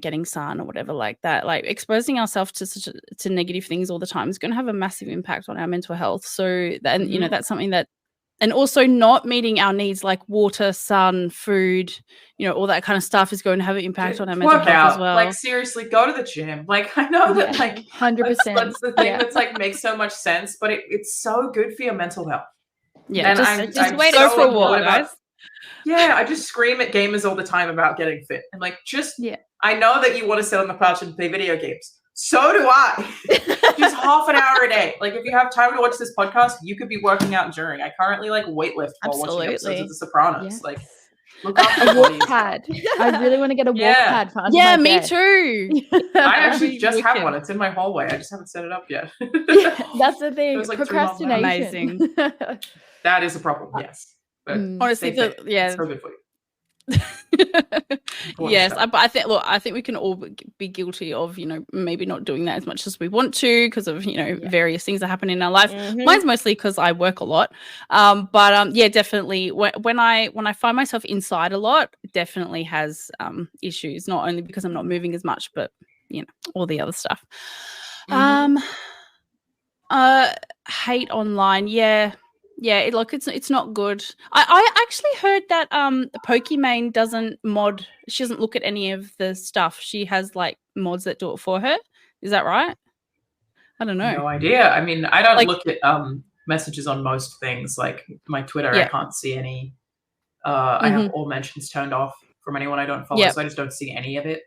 getting sun or whatever like that. Like, exposing ourselves to negative things all the time is going to have a massive impact on our mental health. So then that's something that. And also not meeting our needs like water, sun, food, all that kind of stuff is going to have an impact on our mental health as well. Like, seriously, go to the gym. Like, I know that like 100%. That's the thing that's like makes so much sense, but it's so good for your mental health. Yeah, and just wait for a walk, guys. Yeah, I just scream at gamers all the time about getting fit. And like, I know that you want to sit on the couch and play video games. So do I. Just half an hour a day. Like, if you have time to watch this podcast, you could be working out during. I currently like weightlift while watching episodes of The Sopranos. Yes. Like, look after a walk pad. I really want to get a walk pad for under my me bed. too. I actually just have one. It's in my hallway. I just haven't set it up yet. That's the thing. Like procrastination. Amazing. That is a problem. Yes. But honestly, it's so good for you. Yes, I think we can all be guilty of, maybe not doing that as much as we want to because of, various things that happen in our life. Mine's mostly because I work a lot. But yeah, definitely when I find myself inside a lot, it definitely has issues, not only because I'm not moving as much, but, all the other stuff. Hate online. Yeah. Yeah, it's not good. I actually heard that Pokimane doesn't mod. She doesn't look at any of the stuff. She has like mods that do it for her. Is that right? I don't know. No idea. I mean, I don't look at messages on most things. Like my Twitter, I can't see any. I have all mentions turned off from anyone I don't follow, so I just don't see any of it.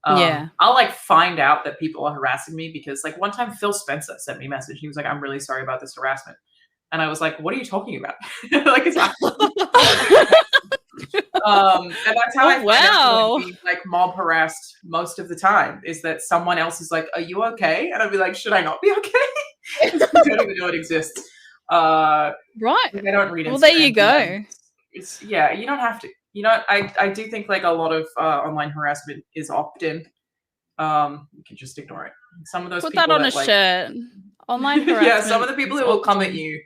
I'll like find out that people are harassing me because like one time Phil Spencer sent me a message. He was like, "I'm really sorry about this harassment." And I was like, "What are you talking about?" Like it's not. And that's how I find out being like mob harassed most of the time is that someone else is like, "Are you okay?" And I'd be like, "Should I not be okay?" I don't even know it exists. Right. Like I don't read Instagram. Well, there you go. It's you don't have to. I do think like a lot of online harassment is opt-in. You can just ignore it. Some of those put people that on a shirt. Online harassment. Yeah, some of the people who will come at you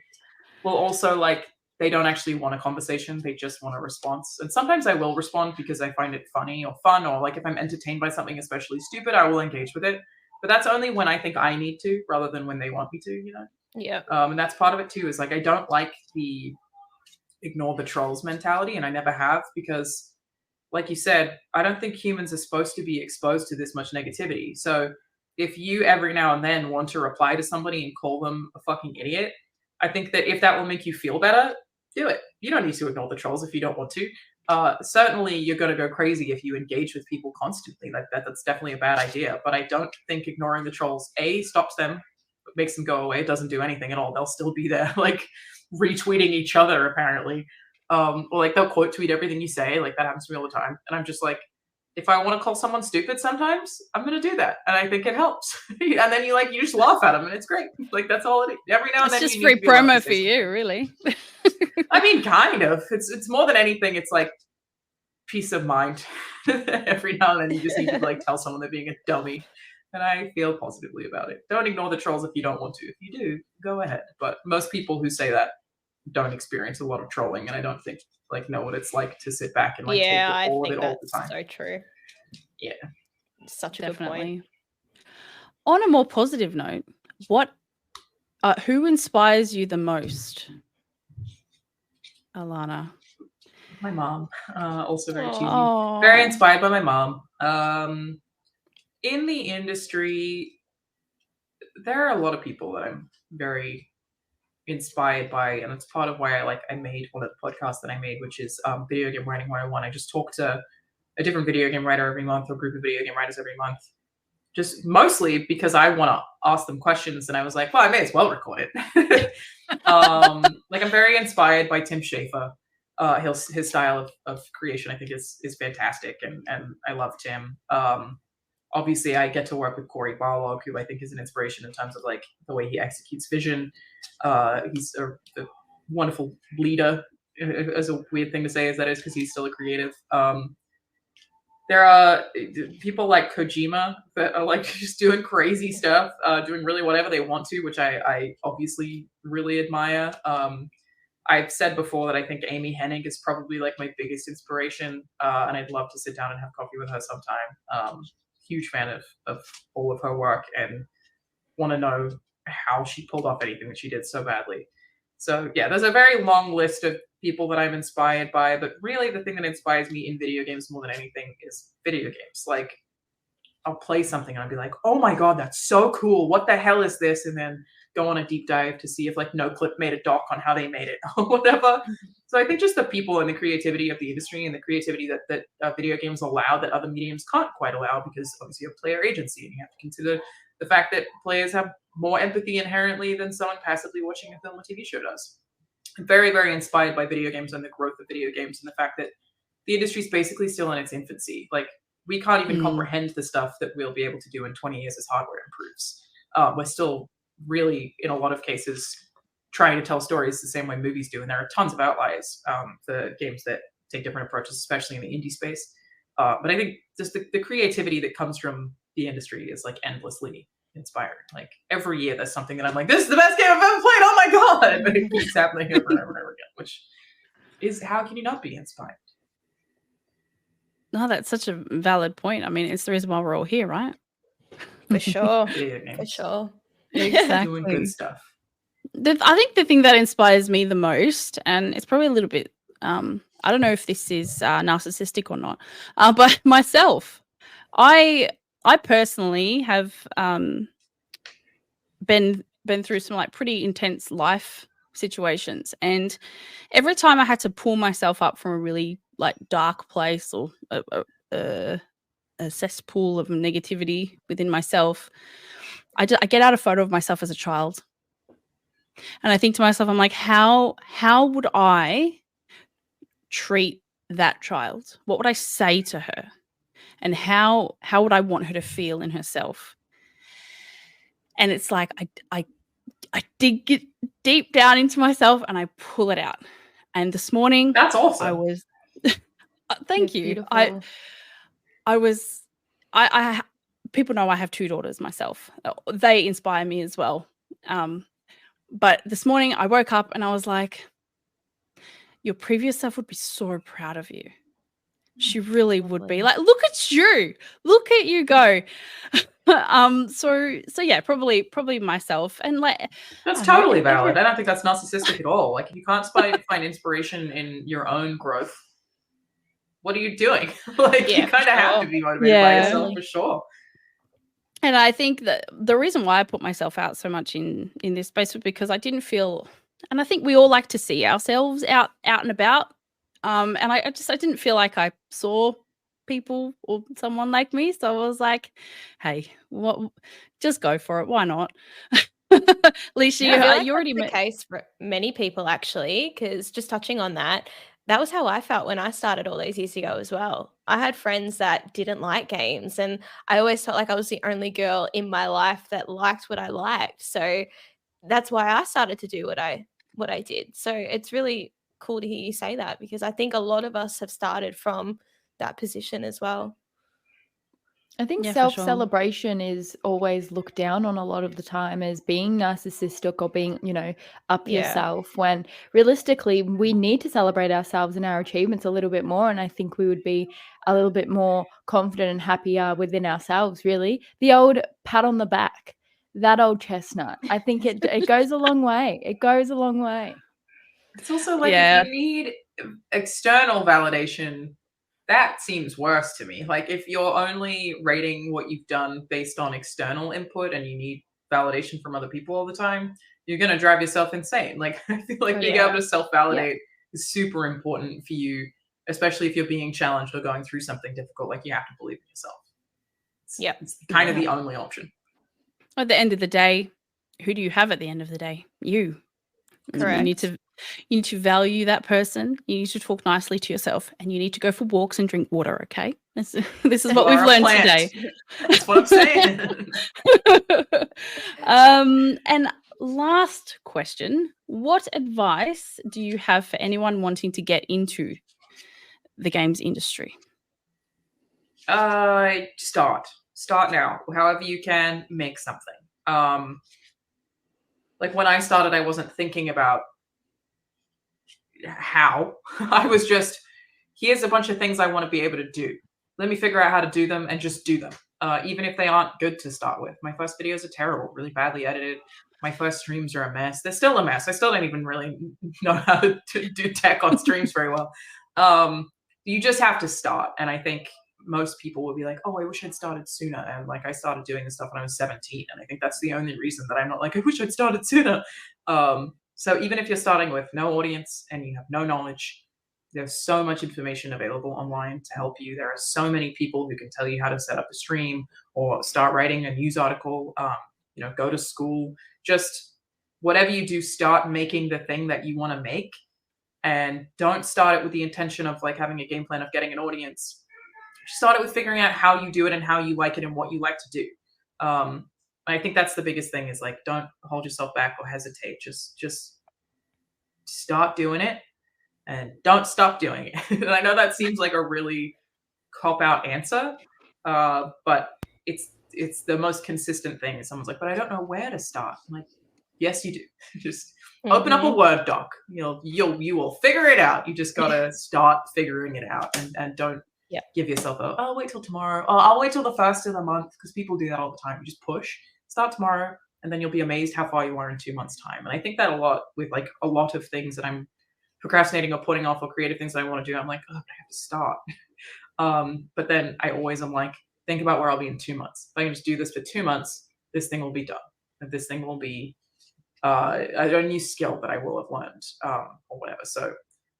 will also like they don't actually want a conversation. They just want a response. And sometimes I will respond because I find it funny or fun, or like if I'm entertained by something especially stupid, I will engage with it. But that's only when I think I need to, rather than when they want me to. Yeah. And that's part of it too. Is like I don't like the ignore the trolls mentality, and I never have because, like you said, I don't think humans are supposed to be exposed to this much negativity. So if you every now and then want to reply to somebody and call them a fucking idiot, I think that if that will make you feel better, do it. You don't need to ignore the trolls if you don't want to. Certainly, you're going to go crazy if you engage with people constantly. Like that's definitely a bad idea. But I don't think ignoring the trolls, A, stops them, makes them go away. It doesn't do anything at all. They'll still be there, like retweeting each other, apparently. Or like they'll quote tweet everything you say. Like that happens to me all the time. And I'm just like, if I want to call someone stupid sometimes, I'm going to do that. And I think it helps. And then you just laugh at them and it's great. Like that's all it is. Every now and then it's just free promo for you, really. I mean, kind of. It's more than anything. It's like peace of mind. Every now and then you just need to like tell someone they're being a dummy. And I feel positively about it. Don't ignore the trolls if you don't want to. If you do, go ahead. But most people who say that don't experience a lot of trolling, and I don't think like know what it's like to sit back and like take all of it all the time. So true. Yeah, such a good point. On a more positive note, who inspires you the most, Alanah? My mom. Also very cheesy. Very inspired by my mom. In the industry, there are a lot of people that I'm very inspired by, and it's part of why I made one of the podcasts that I made, which is Video Game Writing 101. I just talk to a different video game writer every month, or a group of video game writers every month, just mostly because I want to ask them questions, and I was like, well, I may as well record it. Like I'm very inspired by Tim Schafer. His style of creation I think is fantastic, and I love Tim. Obviously I get to work with Corey Barlog, who I think is an inspiration in terms of like the way he executes vision. He's a wonderful leader, as a weird thing to say as that is, because he's still a creative. There are people like Kojima that are like just doing crazy stuff, doing really whatever they want to, which I obviously really admire. I've said before that I think Amy Hennig is probably like my biggest inspiration, and I'd love to sit down and have coffee with her sometime. Huge fan of all of her work and want to know how she pulled off anything that she did so badly. So yeah, there's a very long list of people that I'm inspired by, but really the thing that inspires me in video games more than anything is video games. Like I'll play something and I'll be like, oh my God, that's so cool. What the hell is this? And then go on a deep dive to see if like NoClip made a doc on how they made it or whatever. So I think just the people and the creativity of the industry and the creativity that video games allow that other mediums can't quite allow, because obviously you have player agency and you have to consider the fact that players have more empathy inherently than someone passively watching a film or TV show does. I'm very, very inspired by video games and the growth of video games and the fact that the industry is basically still in its infancy. Like we can't even comprehend the stuff that we'll be able to do in 20 years as hardware improves. We're still really, in a lot of cases, trying to tell stories the same way movies do. And there are tons of outliers for games that take different approaches, especially in the indie space. But I think just the creativity that comes from the industry is like endlessly inspiring. Like every year there's something that I'm like, this is the best game I've ever played. Oh my God. But it keeps happening over and over and over again, which is, how can you not be inspired? No, that's such a valid point. I mean, it's the reason why we're all here, right? For sure. Video games. For sure. Exactly. Doing good stuff. I think the thing that inspires me the most, and it's probably a little bit, I don't know if this is narcissistic or not, but myself, I personally have been through some like pretty intense life situations, and every time I had to pull myself up from a really like dark place or a cesspool of negativity within myself, I get out a photo of myself as a child. And I think to myself, I'm like, how would I treat that child? What would I say to her? And how would I want her to feel in herself? And it's like I dig it deep down into myself and I pull it out. And this morning, that's awesome. I was thank you. Beautiful. I people know I have 2 daughters myself. They inspire me as well. But this morning I woke up and I was like, your previous self would be so proud of you. She really would be. Like, look at you go. So yeah, probably myself. And like, that's totally valid. I don't think that's narcissistic at all. Like, if you can't find inspiration in your own growth, what are you doing? Like, you kind of have to be motivated by yourself for sure. And I think that the reason why I put myself out so much in this space was because I didn't feel, and I think we all like to see ourselves out and about. And I didn't feel like I saw people or someone like me. So I was like, hey, just go for it. Why not? Liessshy, you already the case for many people, actually, because just touching on that was how I felt when I started all those years ago as well. I had friends that didn't like games, and I always felt like I was the only girl in my life that liked what I liked. So that's why I started to do what I did. So it's really cool to hear you say that, because I think a lot of us have started from that position as well. I think self-celebration is always looked down on a lot of the time as being narcissistic or being, up yourself, when realistically we need to celebrate ourselves and our achievements a little bit more. And I think we would be a little bit more confident and happier within ourselves, really. The old pat on the back, that old chestnut, I think it goes a long way. It goes a long way. It's also like, if you need external validation, that seems worse to me. Like, if you're only rating what you've done based on external input and you need validation from other people all the time, you're going to drive yourself insane. Like, I feel like being able to self-validate is super important for you, especially if you're being challenged or going through something difficult. Like, you have to believe in yourself. It's kind of the only option. At the end of the day, who do you have at the end of the day? You. Correct. You need to value that person. You need to talk nicely to yourself, and you need to go for walks and drink water. Okay, this is what we've learned today. That's what I'm saying. And last question: what advice do you have for anyone wanting to get into the games industry? Start now. However you can, make something. Like, when I started, I wasn't thinking about how. I was just, here's a bunch of things I want to be able to do. Let me figure out how to do them and just do them. Even if they aren't good to start with. My first videos are terrible, really badly edited. My first streams are a mess. They're still a mess. I still don't even really know how to do tech on streams very well. You just have to start. And I think most people will be like, oh, I wish I'd started sooner. And like, I started doing this stuff when I was 17. And I think that's the only reason that I'm not like, I wish I'd started sooner. So even if you're starting with no audience and you have no knowledge, there's so much information available online to help you. There are so many people who can tell you how to set up a stream or start writing a news article, go to school. Just whatever you do, start making the thing that you want to make, and don't start it with the intention of like having a game plan of getting an audience. Start it with figuring out how you do it and how you like it and what you like to do. I think that's the biggest thing, is like, don't hold yourself back or hesitate. Just start doing it and don't stop doing it. And I know that seems like a really cop-out answer, but it's the most consistent thing. Someone's like, but I don't know where to start. I'm like, yes, you do. Just open up a Word doc. You will figure it out. You just gotta start figuring it out, and don't give yourself I'll wait till tomorrow. Oh, I'll wait till the first of the month, because people do that all the time. You just push. Start tomorrow, and then you'll be amazed how far you are in 2 months' time. And I think that a lot with like a lot of things that I'm procrastinating or putting off, or creative things that I want to do. I'm like, oh, but I have to start. But then I always am like, think about where I'll be in 2 months. If I can just do this for 2 months, this thing will be done. This thing will be a new skill that I will have learned, or whatever. So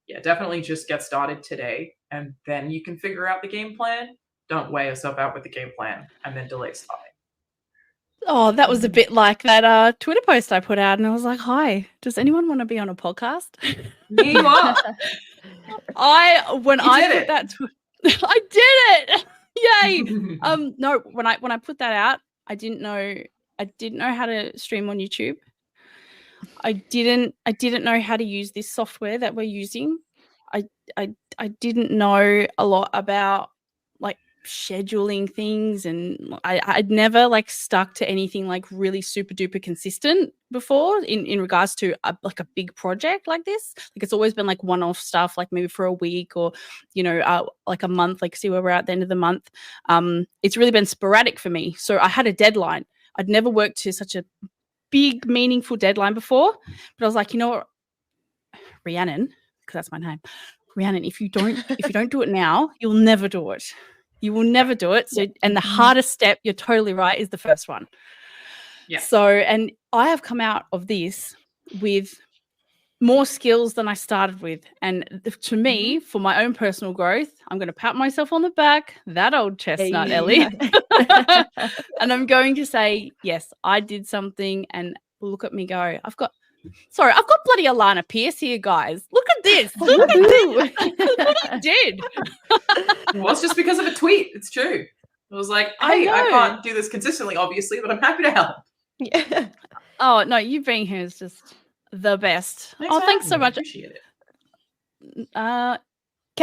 yeah, definitely just get started today, and then you can figure out the game plan. Don't weigh yourself out with the game plan and then delay starting. Oh, that was a bit like that Twitter post I put out, and I was like, "Hi, does anyone want to be on a podcast?" Here you are. I put it. that, I did it! Yay! No, when I put that out, I didn't know how to stream on YouTube. I didn't know how to use this software that we're using. I didn't know a lot about like scheduling things, and I'd never like stuck to anything like really super duper consistent before in regards to a big project like this. Like it's always been like one-off stuff, like maybe for a week or like a month, like see where we're at the end of the month. It's really been sporadic for me, so I had a deadline. I'd never worked to such a big meaningful deadline before, but I was like, you know what, Rhiannon, because that's my name, Rhiannon, if you don't do it now, you'll never do it. You will never do it. So, and the hardest step, you're totally right, is the first one. Yeah. So, and I have come out of this with more skills than I started with. And to me, for my own personal growth, I'm going to pat myself on the back, that old chestnut, Ellie. And I'm going to say, yes, I did something, and look at me go. I've got bloody Alanah Pearce here, guys. Look at this. Look at this. Look what I did. Well, it's just because of a tweet. It's true. It was like, I can't do this consistently, obviously, but I'm happy to help. Yeah. Oh, no, you being here is just the best. Thanks so much. Appreciate it. Can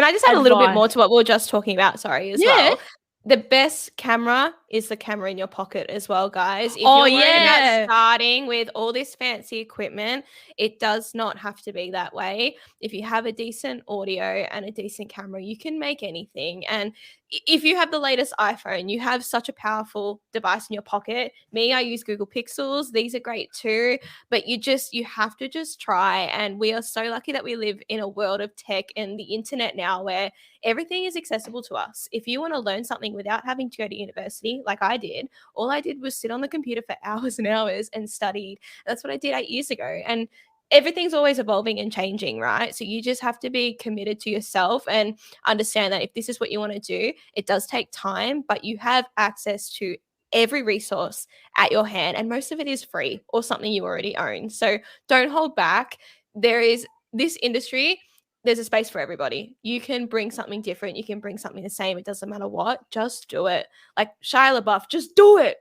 I just add a little bit more to what we were just talking about? Sorry, as well. The best camera is the camera in your pocket as well, guys. If you're worried about starting with all this fancy equipment, it does not have to be that way. If you have a decent audio and a decent camera, you can make anything. And if you have the latest iPhone, you have such a powerful device in your pocket. Me, I use Google Pixels. These are great too. But you have to just try. And we are so lucky that we live in a world of tech and the internet now, where everything is accessible to us. If you want to learn something without having to go to university, like I did, all I did was sit on the computer for hours and hours and studied. That's what I did 8 years ago. And everything's always evolving and changing, right? So you just have to be committed to yourself and understand that if this is what you want to do, it does take time, but you have access to every resource at your hand, and most of it is free or something you already own. So don't hold back. There is this industry, there's a space for everybody. You can bring something different. You can bring something the same. It doesn't matter what. Just do it. Like Shia LaBeouf, just do it.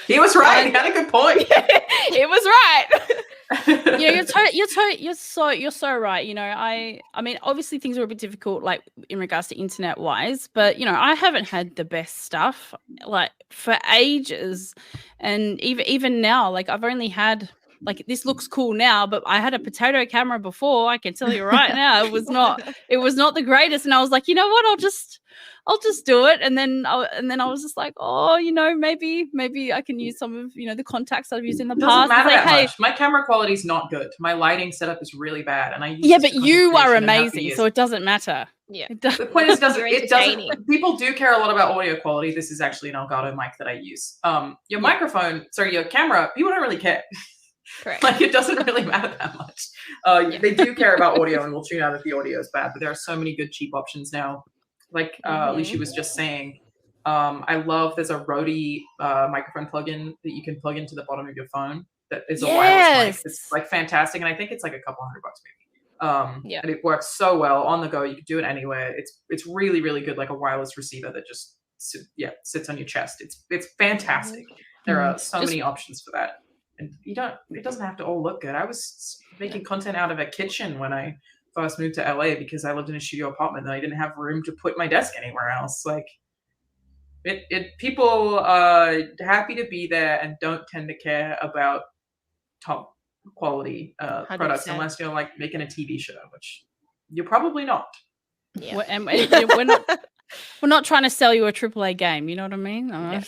He was right. He had a good point. It was right. You're so right. I mean, obviously things are a bit difficult, like in regards to internet wise, but I haven't had the best stuff like for ages, and even now, like I've only had. Like this looks cool now, but I had a potato camera before. I can tell you right now, it was not the greatest. And I was like, you know what? I'll just do it. And then I was just like, oh, maybe I can use some of the contacts I've used in the past. Doesn't matter like, that much. My camera quality is not good. My lighting setup is really bad, and I use but you are amazing, so it doesn't matter. Yeah. The point is, it doesn't. People do care a lot about audio quality. This is actually an Elgato mic that I use. Your camera, people don't really care. Correct. Like it doesn't really matter that much. They do care about audio, and will tune out if the audio is bad. But there are so many good cheap options now. Like Liessshy was just saying, I love there's a Rode microphone plugin that you can plug into the bottom of your phone. That is a wireless mic. It's like fantastic, and I think it's like a couple $100 maybe. And it works so well on the go. You can do it anywhere. It's really really good, like a wireless receiver that just sits on your chest. It's fantastic. There are so many options for that. And it doesn't have to all look good. I was making content out of a kitchen when I first moved to LA because I lived in a studio apartment and I didn't have room to put my desk anywhere else. Like, people are happy to be there and don't tend to care about top quality products 100%. unless you're like making a TV show, which you're probably not. Yeah. We're not trying to sell you a AAA game. You know what I mean? Yeah.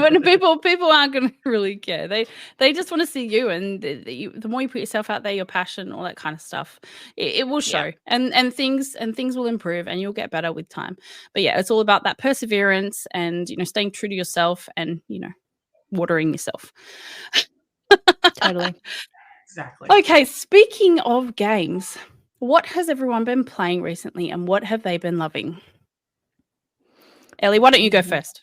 When people aren't going to really care. They just want to see you, and the more you put yourself out there, your passion, all that kind of stuff, it will show, and things will improve, and you'll get better with time. But yeah, it's all about that perseverance and staying true to yourself, and watering yourself. Totally. Exactly. Okay, speaking of games, what has everyone been playing recently, and what have they been loving? Ellie, why don't you go first?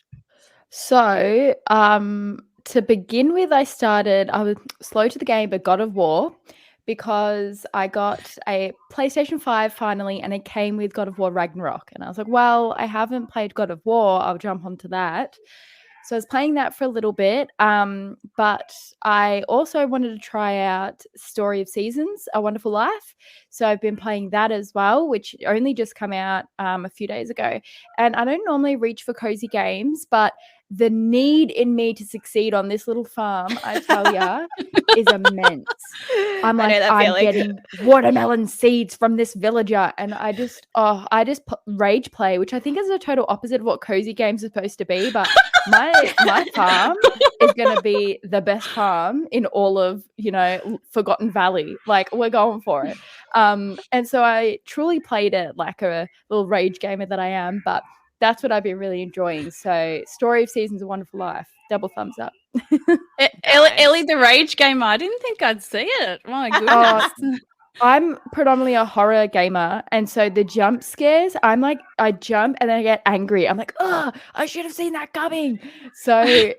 So, to begin with, I was slow to the game, but God of War, because I got a PlayStation 5 finally, and it came with God of War Ragnarok. And I was like, well, I haven't played God of War. I'll jump onto that. So I was playing that for a little bit, but I also wanted to try out Story of Seasons, A Wonderful Life. So I've been playing that as well, which only just come out a few days ago. And I don't normally reach for cozy games, but the need in me to succeed on this little farm, I tell ya, is immense. I'm getting watermelon seeds from this villager, and I just rage play, which I think is the total opposite of what cozy games are supposed to be. But my farm is going to be the best farm in all of Forgotten Valley. Like, we're going for it. And so I truly played it like a little rage gamer that I am, but that's what I've been really enjoying. So Story of Seasons, A Wonderful Life, double thumbs up. Ellie, the rage gamer. I didn't think I'd see it. My goodness. I'm predominantly a horror gamer, and so the jump scares, I jump and then I get angry. I'm like, oh, I should have seen that coming. So I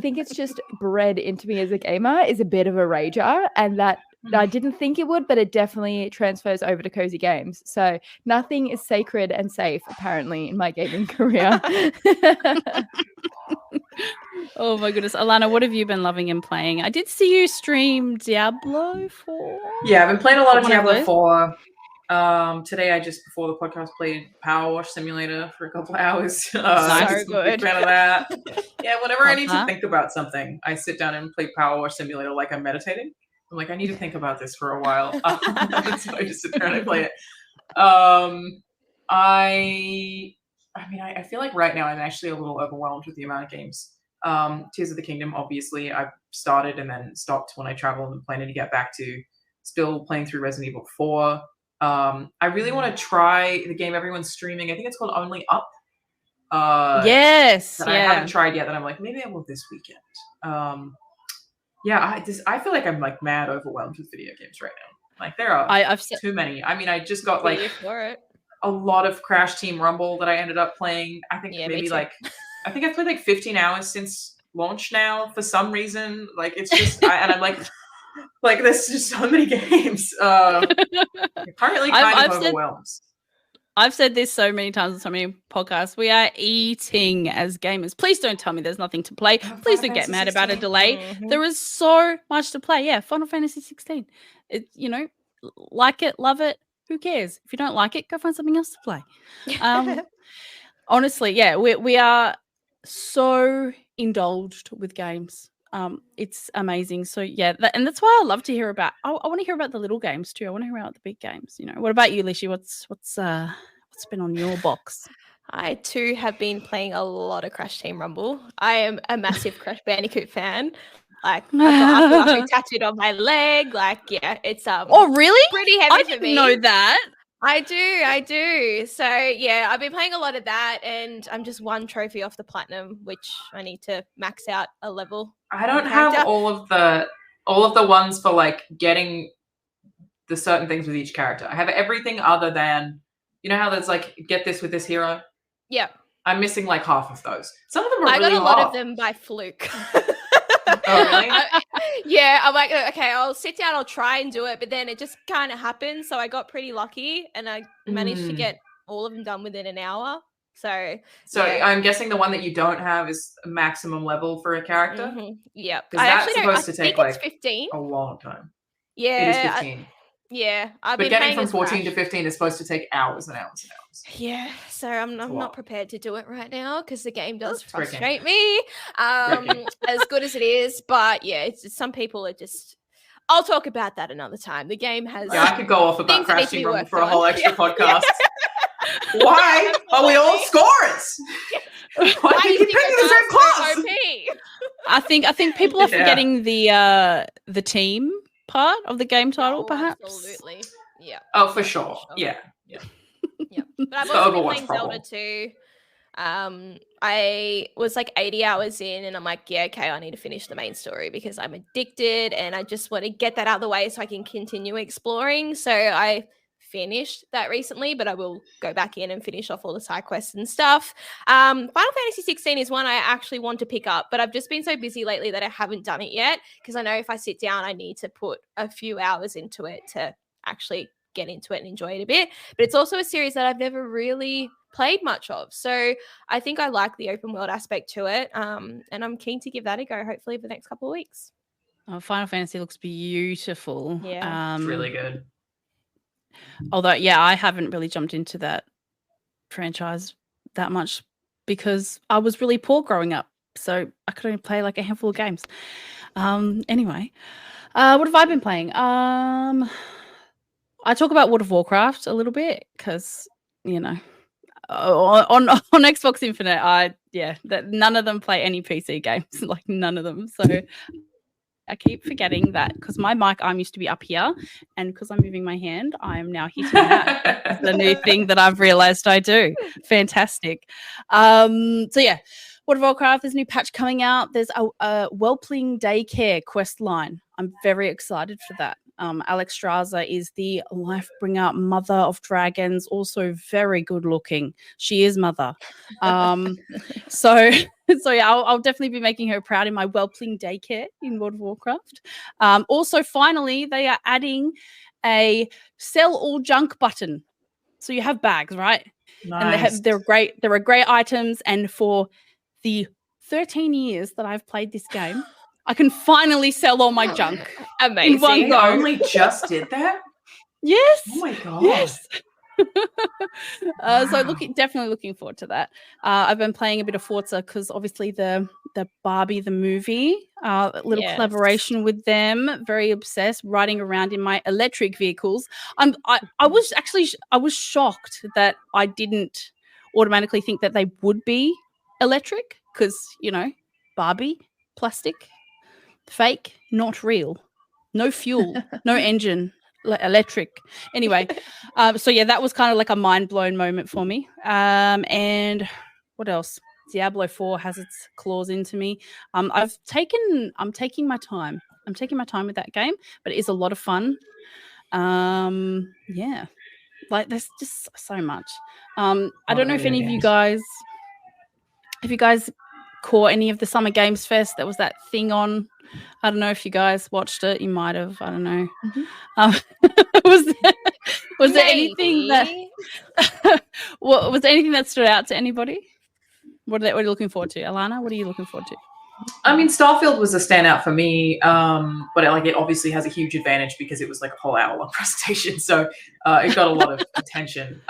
think it's just bred into me as a gamer, is a bit of a rager, and that I didn't think it would, but it definitely transfers over to cozy games. So nothing is sacred and safe, apparently, in my gaming career. Oh my goodness. Alanah, what have you been loving and playing? I did see you stream Diablo 4. Yeah, I've been playing a lot of Diablo 4. Today I just, before the podcast, played Power Wash Simulator for a couple of hours. So good. I'm a big fan of that. Yeah, whenever I need to think about something, I sit down and play Power Wash Simulator like I'm meditating. I'm like, I need to think about this for a while. So I just sit there and I play it. I feel like right now I'm actually a little overwhelmed with the amount of games. Tears of the Kingdom, obviously, I've started and then stopped when I traveled and planning to get back to. Still playing through Resident Evil 4. I really want to try the game everyone's streaming. I think it's called Only Up. Yes. That I haven't tried yet. That I'm like, maybe I will this weekend. I feel like I'm like mad overwhelmed with video games right now. Like, there are too many. I mean, I just got like a lot of Crash Team Rumble that I ended up playing. I think maybe like, I think I've played like 15 hours since launch now for some reason. Like, it's just, and I'm like there's just so many games. Currently kind of overwhelmed. I've said this so many times on so many podcasts. We are eating as gamers. Please don't tell me there's nothing to play. Please don't get mad about a delay. Mm-hmm. There is so much to play. Yeah, Final Fantasy 16. Like it, love it. Who cares? If you don't like it, go find something else to play. Honestly, yeah, we are so indulged with games. It's amazing. So yeah, and that's why I love to hear about. I want to hear about the little games too. I want to hear about the big games. What about you, Liessshy? What's been on your box? I too have been playing a lot of Crash Team Rumble. I am a massive Crash Bandicoot fan. Like, I've got Aku tattooed on my leg. Like, yeah, it's oh really? Pretty heavy I for didn't me. know that. I do. So yeah, I've been playing a lot of that, and I'm just one trophy off the platinum, which I need to max out a level. I don't have all of the ones for like getting the certain things with each character. I have everything other than, how there's like, get this with this hero. Yeah. I'm missing like half of those. Some of them are I really got a lot hard. of them by fluke. Oh, really? Yeah, I'm like, okay, I'll sit down, I'll try and do it, but then it just kind of happened. So I got pretty lucky, and I managed to get all of them done within an hour. So yeah. I'm guessing the one that you don't have is a maximum level for a character. Mm-hmm. Yeah, because that's supposed to take like 15. a long time. Yeah, it is 15. Yeah, I've But been getting playing from as 14 to Crash. 15 is supposed to take hours and hours and hours. Yeah, so I'm a not lot. prepared to do it right now because the game does It's a great game. frustrate me. As good as it is, but yeah, it's some people are just. I'll talk about that another time. The game has. Yeah, I could go off about things that need Crash to Team be Rumble worked for a whole on. extra Yeah. podcast. Why are we all scorers? Why do you think think our these are guys are class? OP? I think people are forgetting the team part of the game title, Oh, perhaps. absolutely. Yeah. Oh, for sure. Yeah. Yeah. But I've The also been Overwatch playing Zelda problem. too. I was like 80 hours in and I'm like, yeah, okay, I need to finish the main story because I'm addicted and I just want to get that out of the way so I can continue exploring. So I finished that recently, but I will go back in and finish off all the side quests and stuff. Final Fantasy 16 is one I actually want to pick up, but I've just been so busy lately that I haven't done it yet because I know if I sit down, I need to put a few hours into it to actually get into it and enjoy it a bit. But it's also a series that I've never really played much of. So I think I like the open world aspect to it. And I'm keen to give that a go, hopefully, for the next couple of weeks. Oh, Final Fantasy looks beautiful. Yeah. It's really good. Although, yeah, I haven't really jumped into that franchise that much because I was really poor growing up. So I could only play like a handful of games. Anyway, what have I been playing? I talk about World of Warcraft a little bit because, you know, on Xbox Infinite, that none of them play any PC games, like none of them. So I keep forgetting that because my mic arm used to be up here, and because I'm moving my hand, I'm now hitting that. That's the new thing that I've realized I do. Fantastic. So yeah, World of Warcraft, there's a new patch coming out. There's a Whelpling Daycare quest line. I'm very excited for that. Alex Straza is the Lifebringer mother of dragons, also very good looking. She is mother. So yeah, I'll definitely be making her proud in my Whelpling Daycare in World of Warcraft. Also, finally, they are adding a sell all junk button. So you have bags, right? Nice. And they're great. There are great items. And for the 13 years that I've played this game, I can finally sell all my junk. Amazing. In one They go. only just did that? Yes. Oh my god. Yes. Wow. So definitely looking forward to that. I've been playing a bit of Forza because obviously the Barbie the movie, little collaboration with them. Very obsessed, riding around in my electric vehicles. I was shocked that I didn't automatically think that they would be electric because, you know, Barbie, plastic, fake, not real, no fuel, no engine. Electric. Anyway, so yeah, that was kind of like a mind blown moment for me. And what else? Diablo 4 has its claws into me. I'm taking my time. I'm taking my time with that game, but it is a lot of fun. Yeah, like there's just so much. I don't know if any of you guys, caught any of the Summer Games Fest. There was that thing on. I don't know if you guys watched it. You might have. I don't know. Was there anything that was there anything that stood out to anybody? What are you looking forward to, Alanah? What are you looking forward to? I mean, Starfield was a standout for me, but it obviously has a huge advantage because it was like a whole hour-long presentation, so it got a lot of attention.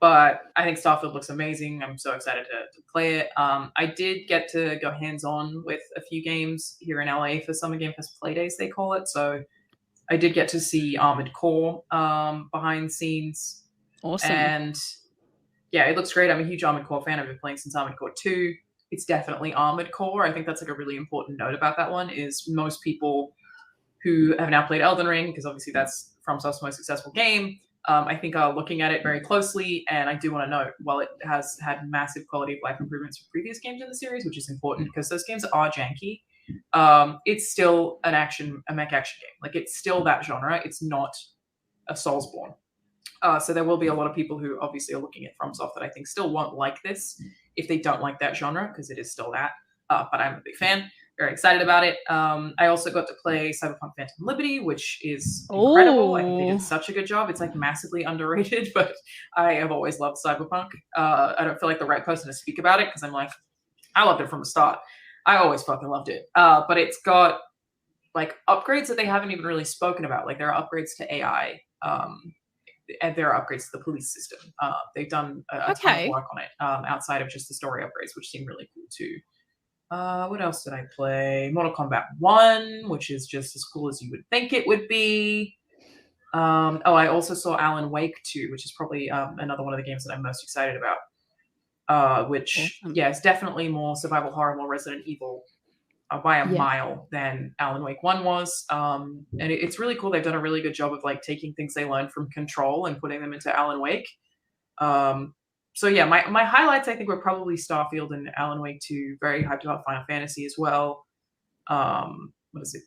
But I think Starfield looks amazing. I'm so excited to play it. I did get to go hands-on with a few games here in LA for Summer Game Fest Play Days, they call it. So I did get to see Armored Core behind the scenes. Awesome. And yeah, it looks great. I'm a huge Armored Core fan. I've been playing since Armored Core 2. It's definitely Armored Core. I think that's like a really important note about that one is most people who have now played Elden Ring, because obviously that's FromSoft's most successful game, I think are looking at it very closely. And I do want to note, while it has had massive quality of life improvements for previous games in the series, which is important because those games are janky, it's still a mech action game. Like, it's still that genre. It's not a Soulsborne. So there will be a lot of people who obviously are looking at FromSoft that I think still won't like this if they don't like that genre, because it is still that. But I'm a big fan. Very excited about it. I also got to play Cyberpunk Phantom Liberty, which is incredible. I think they did such a good job. It's like massively underrated, but I have always loved Cyberpunk. I don't feel like the right person to speak about it because I'm like, I loved it from the start. I always fucking loved it. But it's got like upgrades that they haven't even really spoken about. Like there are upgrades to AI, and there are upgrades to the police system. They've done a ton of work on it outside of just the story upgrades, which seem really cool too. What else did I play? Mortal Kombat 1, which is just as cool as you would think it would be. I also saw Alan Wake 2, which is probably another one of the games that I'm most excited about. Which, yeah, it's definitely more survival horror, more Resident Evil by a mile than Alan Wake 1 was. And it's really cool. They've done a really good job of like taking things they learned from Control and putting them into Alan Wake. So yeah, my highlights I think were probably Starfield and Alan Wake 2. Very hyped about Final Fantasy as well. What is it?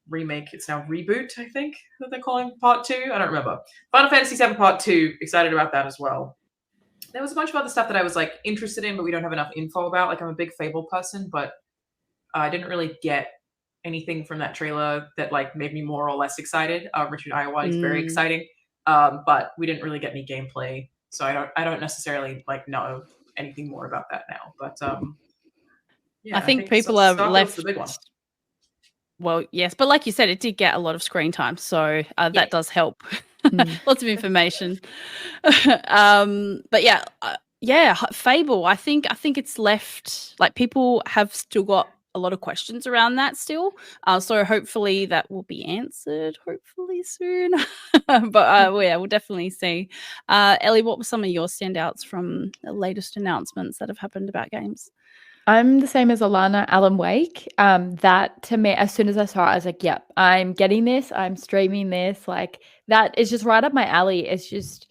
Remake. It's now Reboot, I think, that they're calling Part 2. I don't remember. Final Fantasy 7 Part 2. Excited about that as well. There was a bunch of other stuff that I was like interested in, but we don't have enough info about. Like I'm a big Fable person, but I didn't really get anything from that trailer that like made me more or less excited. Richard Iowati is very exciting, but we didn't really get any gameplay, so I don't necessarily like know anything more about that now. But yeah, I think people are left. The big one. Well, yes, but like you said, it did get a lot of screen time, so that does help. Lots of information. But yeah, Fable. I think it's left like people have still got a lot of questions around that still. So hopefully that will be answered hopefully soon. But we'll definitely see. Ellie, what were some of your standouts from the latest announcements that have happened about games? I'm the same as Alanah, Alan Wake. That to me, as soon as I saw it, I was like, yep, I'm getting this. I'm streaming this. Like that is just right up my alley. It's just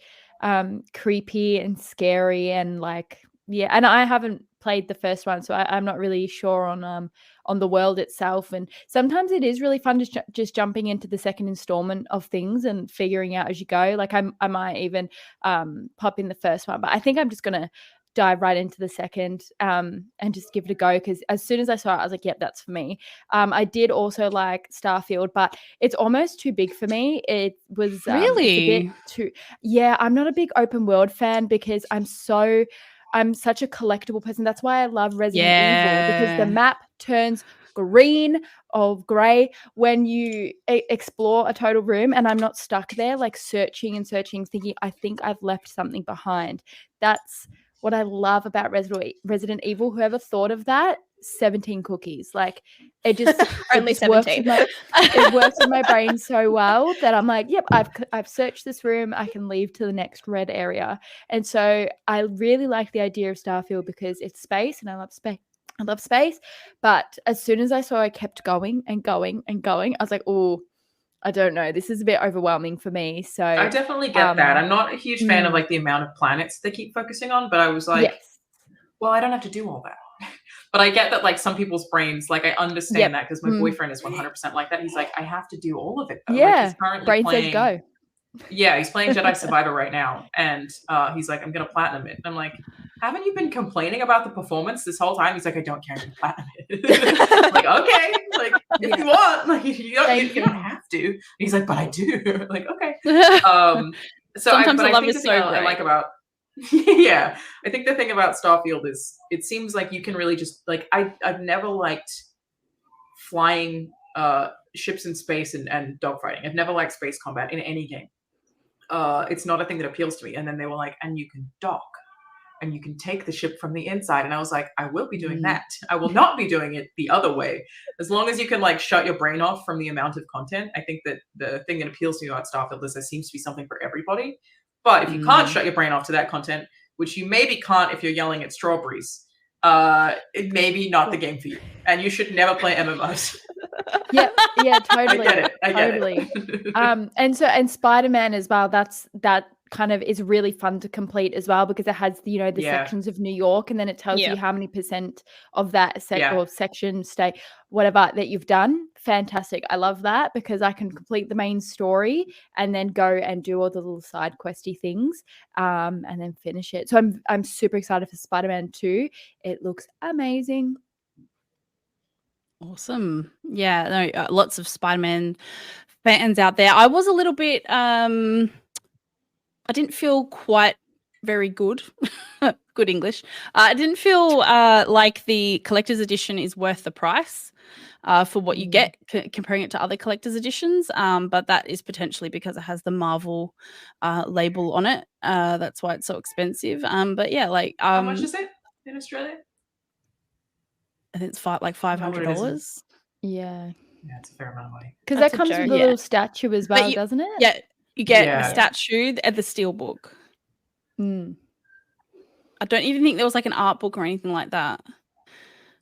creepy and scary and like, yeah. And I haven't played the first one, so I'm not really sure on the world itself. And sometimes it is really fun just jumping into the second installment of things and figuring out as you go. Like I might even pop in the first one, but I think I'm just gonna dive right into the second and just give it a go, because as soon as I saw it I was like, yep, that's for me. I did also like Starfield, but it's almost too big for me. It was really it's a bit too, yeah, I'm not a big open world fan because I'm such a collectible person. That's why I love Resident Evil, because the map turns green or grey when you explore a total room, and I'm not stuck there like searching thinking I think I've left something behind. That's what I love about Resident Evil. Whoever thought of that, 17 cookies. Like it just only 17. It works in my brain so well that I'm like, yep, I've searched this room. I can leave to the next red area. And so I really like the idea of Starfield because it's space, and I love space. But as soon as I saw I kept going and going and going, I was like, oh, I don't know. This is a bit overwhelming for me. So I definitely get that. I'm not a huge fan of like the amount of planets they keep focusing on, but I was like, well, I don't have to do all that. But I get that like some people's brains, like I understand that because my boyfriend is 100% like that. He's like, I have to do all of it though. Yeah. Like, he's currently brain playing, says go. Yeah, he's playing Jedi Survivor right now. And he's like, I'm going to platinum it. And I'm like, haven't you been complaining about the performance this whole time? He's like, I don't care if you platinum it. I'm like, okay, like if you want, like you don't have to. And he's like, but I do. Like, okay. So sometimes I love think is the thing so I like about yeah, I think the thing about Starfield is it seems like you can really just like I've never liked flying ships in space and dogfighting. I've never liked space combat in any game. It's not a thing that appeals to me. And then they were like, and you can dock and you can take the ship from the inside. And I was like, I will be doing that. I will not be doing it the other way. As long as you can like shut your brain off from the amount of content. I think that the thing that appeals to me about Starfield is there seems to be something for everybody. But if you can't shut your brain off to that content, which you maybe can't if you're yelling at strawberries, it may be not the game for you. And you should never play MMOs. Yeah, totally. I get it. And Spider-Man as well, that kind of is really fun to complete as well, because it has the sections of New York, and then it tells you how many % of that or section, state, whatever that you've done. Fantastic. I love that because I can complete the main story and then go and do all the little side questy things and then finish it. So I'm super excited for Spider-Man 2. It looks amazing. Awesome. Yeah, no, lots of Spider-Man fans out there. I was a little bit I didn't feel quite very good. Good English. I didn't feel like the collector's edition is worth the price. for what you get, comparing it to other collector's editions. But that is potentially because it has the Marvel label on it. That's why it's so expensive. But yeah, like how much is it in Australia? I think it's like $500. Yeah. Yeah, it's a fair amount of money. Because that That's a comes joke. with a little statue as well, doesn't it? Yeah, you get Yeah. the statue and the steelbook. Mm. I don't even think there was like an art book or anything like that.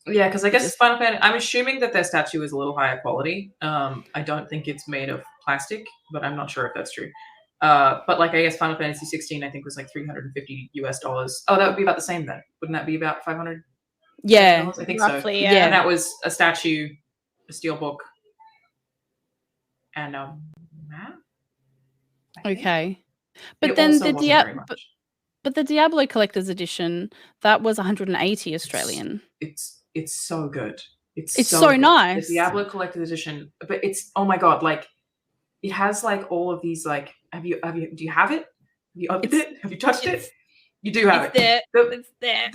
Yeah, because I guess Final Fantasy, I'm assuming that their statue is a little higher quality. I don't think it's made of plastic, but I'm not sure if that's true. But like I guess Final Fantasy 16, I think was like $350 US. Oh, that would be about the same then. Wouldn't that be about 500? Yeah, I think roughly, so. yeah. And that was a statue, a steelbook, and a map. okay. But it then also wasn't very much. But the Diablo Collector's Edition, that was 180 Australian. It's so good. It's so good. nice. The Diablo Collector's Edition, but it's, oh my god, like it has like all of these, like do you have it? Have you opened it? Have you touched it? You do have it. It's there.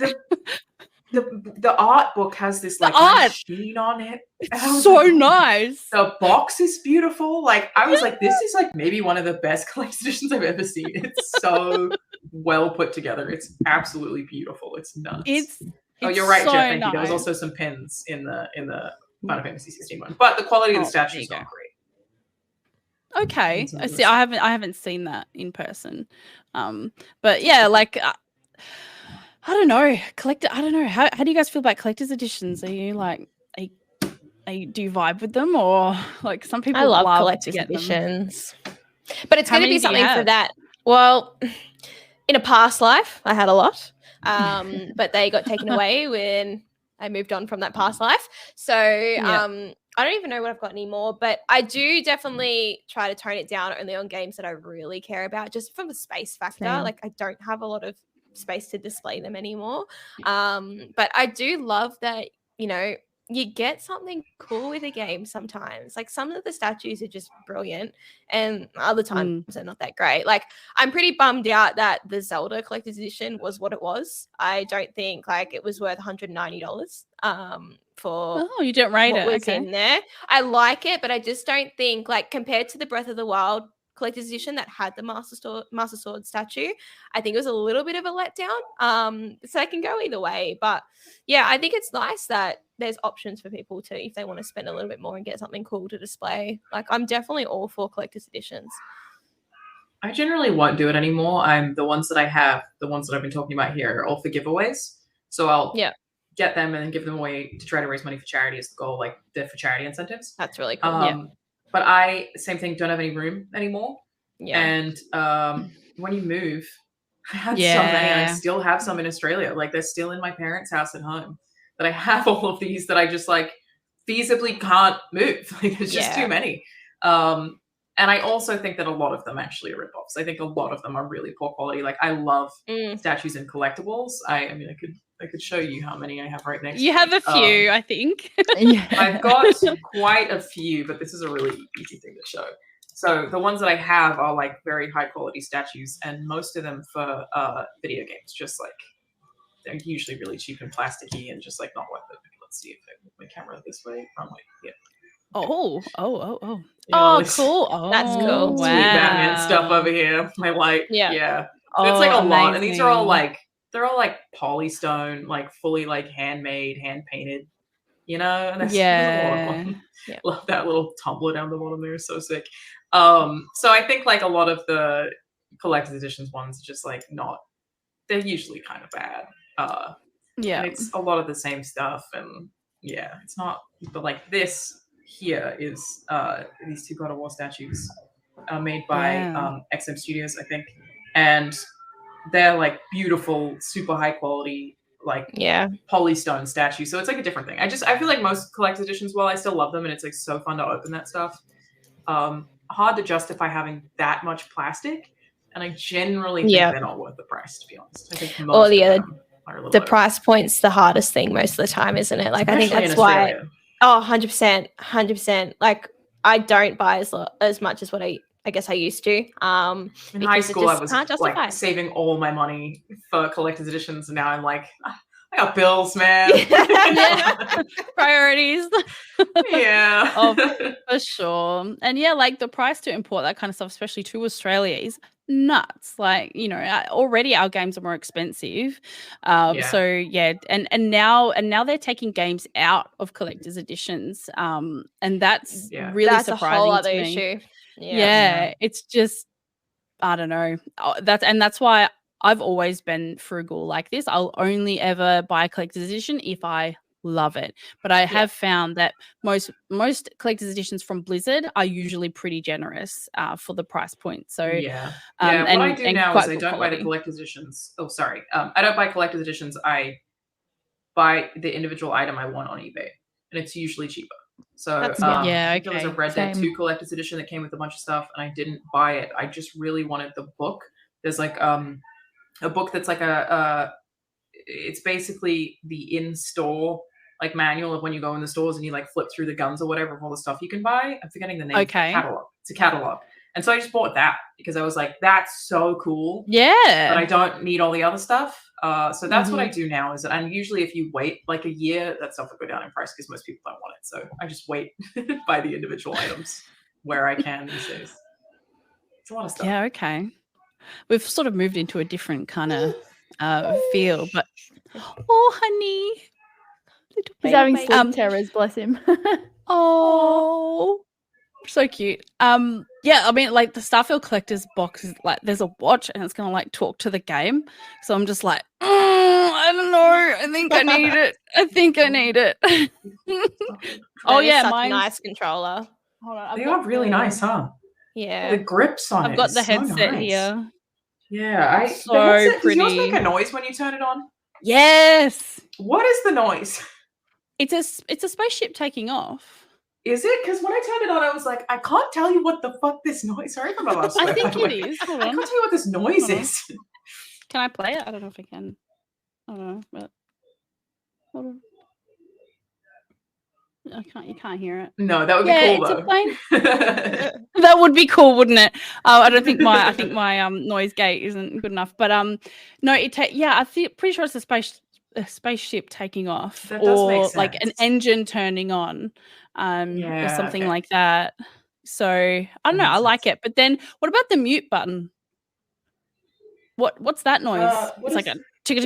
The art book has this like sheen on it. It's so nice. The box is beautiful. Like I was like, this is like maybe one of the best collector's editions I've ever seen. It's so well put together. It's absolutely beautiful. It's nuts. Oh, you're right, so Jeff. Thank you. nice. There was also some pins in the Final Fantasy 16 one, but the quality of the statue is not great. Okay, see, I haven't seen that in person, but yeah, like I don't know, I don't know. How do you guys feel about collector's editions? Are you like, do you vibe with them, or like some people? I love collector's editions, but it's going to be many do you something for have? that. Well, in a past life, I had a lot, but they got taken away when I moved on from that past life. So I don't even know what I've got anymore, but I do definitely try to tone it down only on games that I really care about, just from the space factor. Same. Like I don't have a lot of space to display them anymore. But I do love that, you know, you get something cool with a game sometimes. Like some of the statues are just brilliant and other times they're not that great. Like I'm pretty bummed out that the Zelda collector's edition was what it was. I don't think like it was worth $190 for you didn't rate what it. was in there. I like it, but I just don't think like compared to the Breath of the Wild collector's edition that had the Master Sword statue, I think it was a little bit of a letdown. So I can go either way, but yeah, I think it's nice that there's options for people to, if they want to spend a little bit more and get something cool to display. Like I'm definitely all for collector's editions. I generally won't do it anymore. The ones that I have, the ones that I've been talking about here, are all for giveaways. So I'll get them and then give them away to try to raise money for charity is the goal. Like they're for charity incentives. That's really cool. But I, same thing, don't have any room anymore. Yeah. And when you move, I had so many, and I still have some in Australia. Like they're still in my parents' house at home. That I have all of these that I just like feasibly can't move. Like there's just too many. And I also think that a lot of them actually are ripoffs. I think a lot of them are really poor quality. Like I love statues and collectibles. I mean, I could show you how many I have right next to me. You have a few, I think. I've got quite a few, but this is a really easy thing to show. So the ones that I have are like very high quality statues, and most of them for video games, just like they're usually really cheap and plasticky and just like not worth it. Let's see if I move my camera this way. Oh wait, yeah. Oh, cool. Oh, that's cool. Sweet Batman stuff over here. My light. Yeah. It's like a lot. And these are all like, they're all like polystone, like fully like handmade, hand painted, you know? And there's a lot of them. Love that little tumbler down the bottom there. So sick. So I think like a lot of the collector's editions ones are just like they're usually kind of bad. And it's a lot of the same stuff. And it's not, but like this here is these two God of War statues made by XM Studios, I think. And they're like beautiful, super high quality, like polystone statues. So it's like a different thing. I feel like most collector's editions, while I still love them and it's like so fun to open that stuff, hard to justify having that much plastic. And I generally think they're not worth the price, to be honest. I think most of them are a little the price point's the hardest thing most of the time, isn't it? Like especially I think that's why. 100%. Like I don't buy as much as what I guess I used to. In high school, I was like saving all my money for collector's editions, and now I'm like, I got bills, man. Yeah. Priorities. Yeah. Oh, for sure. And yeah, like the price to import that kind of stuff, especially to Australia, is nuts. Like, you know, already our games are more expensive. So yeah, and now they're taking games out of collector's editions. And that's really that's surprising a whole other to me. issue. Yeah, it's just, I don't know. That's why I've always been frugal like this. I'll only ever buy a collector's edition if I love it. But I have found that most collector's editions from Blizzard are usually pretty generous for the price point. So what I do now is I don't buy the collector's editions. Oh, sorry. I don't buy collector's editions. I buy the individual item I want on eBay, and it's usually cheaper. So I think there was a Red Dead 2 collector's edition that came with a bunch of stuff, and I didn't buy it. I just really wanted the book. There's like a book that's like it's basically the in-store like manual of when you go in the stores and you like flip through the guns or whatever of all the stuff you can buy. I'm forgetting the name. Okay. Catalog. It's a catalog. And so I just bought that because I was like, that's so cool. Yeah. But I don't need all the other stuff. So that's what I do now and usually if you wait like a year, that stuff will go down in price because most people don't want it. So I just wait, buy the individual items where I can these days. It's a lot of stuff. Yeah, okay. We've sort of moved into a different kind of feel, but honey. He's having sleep terrors, bless him. Oh, so cute. Yeah, I mean, like the Starfield Collector's box is like there's a watch and it's gonna like talk to the game. So I'm just like, I don't know. I think I need it. Oh yeah, my nice controller. Hold on, they are really nice, huh? Yeah, the grips on it. I've got the so headset nice. here. Yeah, so the headset, pretty. Does yours make a noise when you turn it on? Yes. What is the noise? It's a spaceship taking off. Is it? Because when I turned it on, I was like, I can't tell you what the fuck this noise. Sorry for my last I think it is. Hold on. I can't tell you what this noise is. Can I play it? I don't know if I can. I don't know, but hold on. You can't hear it. No, that would be cool though. It's a plane. That would be cool, wouldn't it? I don't think my noise gate isn't good enough. But no, I think pretty sure it's a spaceship taking off, that does make sense. Like an engine turning on, or something like that. So I don't know. I like it. But then, what about the mute button? What's that noise? It's like a tick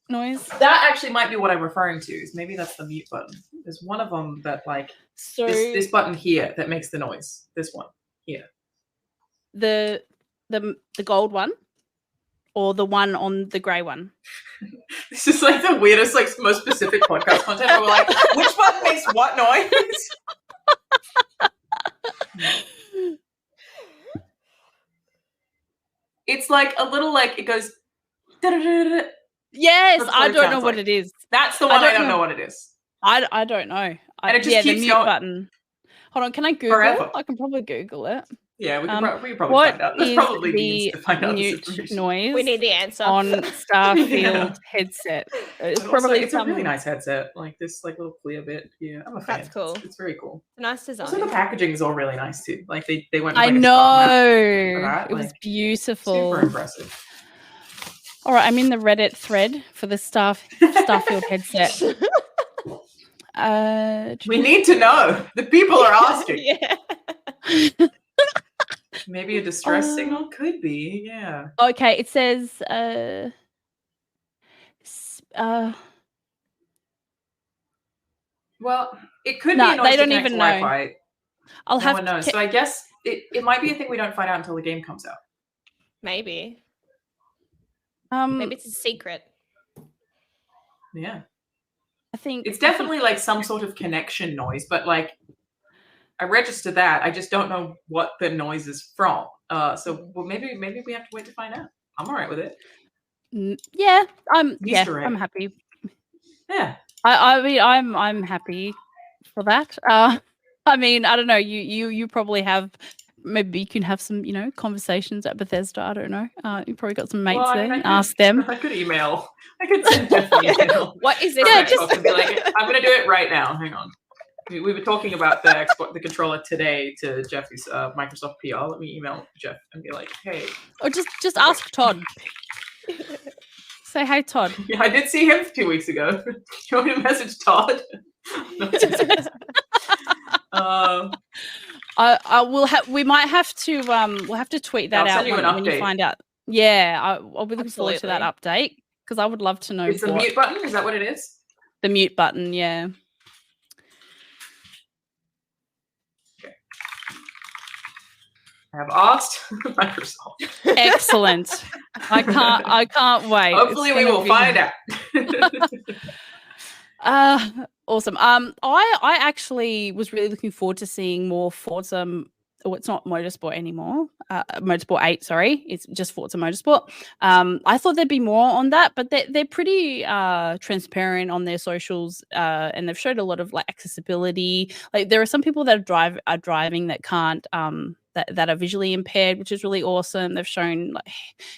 noise. That actually might be what I'm referring to. Is maybe that's the mute button. There's one of them that like this button here that makes the noise. This one here. The gold one, or the one on the grey one. This is like the weirdest, like most specific podcast content. Where we're like, which button makes what noise? It's like a little like it goes. Yes, I don't know what it is. That's the one I don't know what it is. I don't know. And it just keeps the mute going. Button. Hold on, can I Google Forever. I can probably Google it. Yeah, we can probably find out. That's probably the mute noise. We need the answer on Starfield headset. It's probably it's a really nice headset. Like this, like little clear bit. Yeah, I'm a fan. That's cool. It's very cool. Nice design. Also, the packaging is all really nice too. Like they went. I know. It was beautiful. Super impressive. All right, I'm in the Reddit thread for the Starfield headset. We need to know. The people are asking. Yeah. Maybe a distress signal could be. Yeah. Okay, it says well, it could be a noise they don't to even Wi-Fi. know. I'll have no one knows. So I guess it might be a thing we don't find out until the game comes out. Maybe. Maybe Maybe it's a secret. Yeah. I think it's definitely like some sort of connection noise, but like I registered that. I just don't know what the noise is from. So maybe we have to wait to find out. I'm all right with it. Yeah, I'm happy. Yeah. I mean, I'm happy for that. I mean, I don't know. You probably have. Maybe you can have some, conversations at Bethesda. I don't know. You probably got some mates there. Ask them. I could email. I could send Jeff an email. What is this? Yeah, just be like, I'm going to do it right now. Hang on. We were talking about the controller today to Jeff's Microsoft PR. Let me email Jeff and be like, hey. Or just ask Todd. Say hi, Todd. Yeah, I did see him 2 weeks ago. You want me to message Todd? I will have. We might have to. We'll have to tweet that I'll out send you an when you update. find out. Yeah, I'll be looking forward to that update because I would love to know. It's the mute button. Is that what it is? The mute button. Yeah. Okay. I have asked Microsoft. Excellent. I can't wait. Hopefully, we will find out. Awesome. I actually was really looking forward to seeing more Forza. Oh, it's not Motorsport anymore. Motorsport 8, sorry. It's just Forza Motorsport. I thought there'd be more on that, but they're pretty transparent on their socials, and they've showed a lot of like accessibility. Like there are some people that are driving that can't that are visually impaired, which is really awesome. They've shown like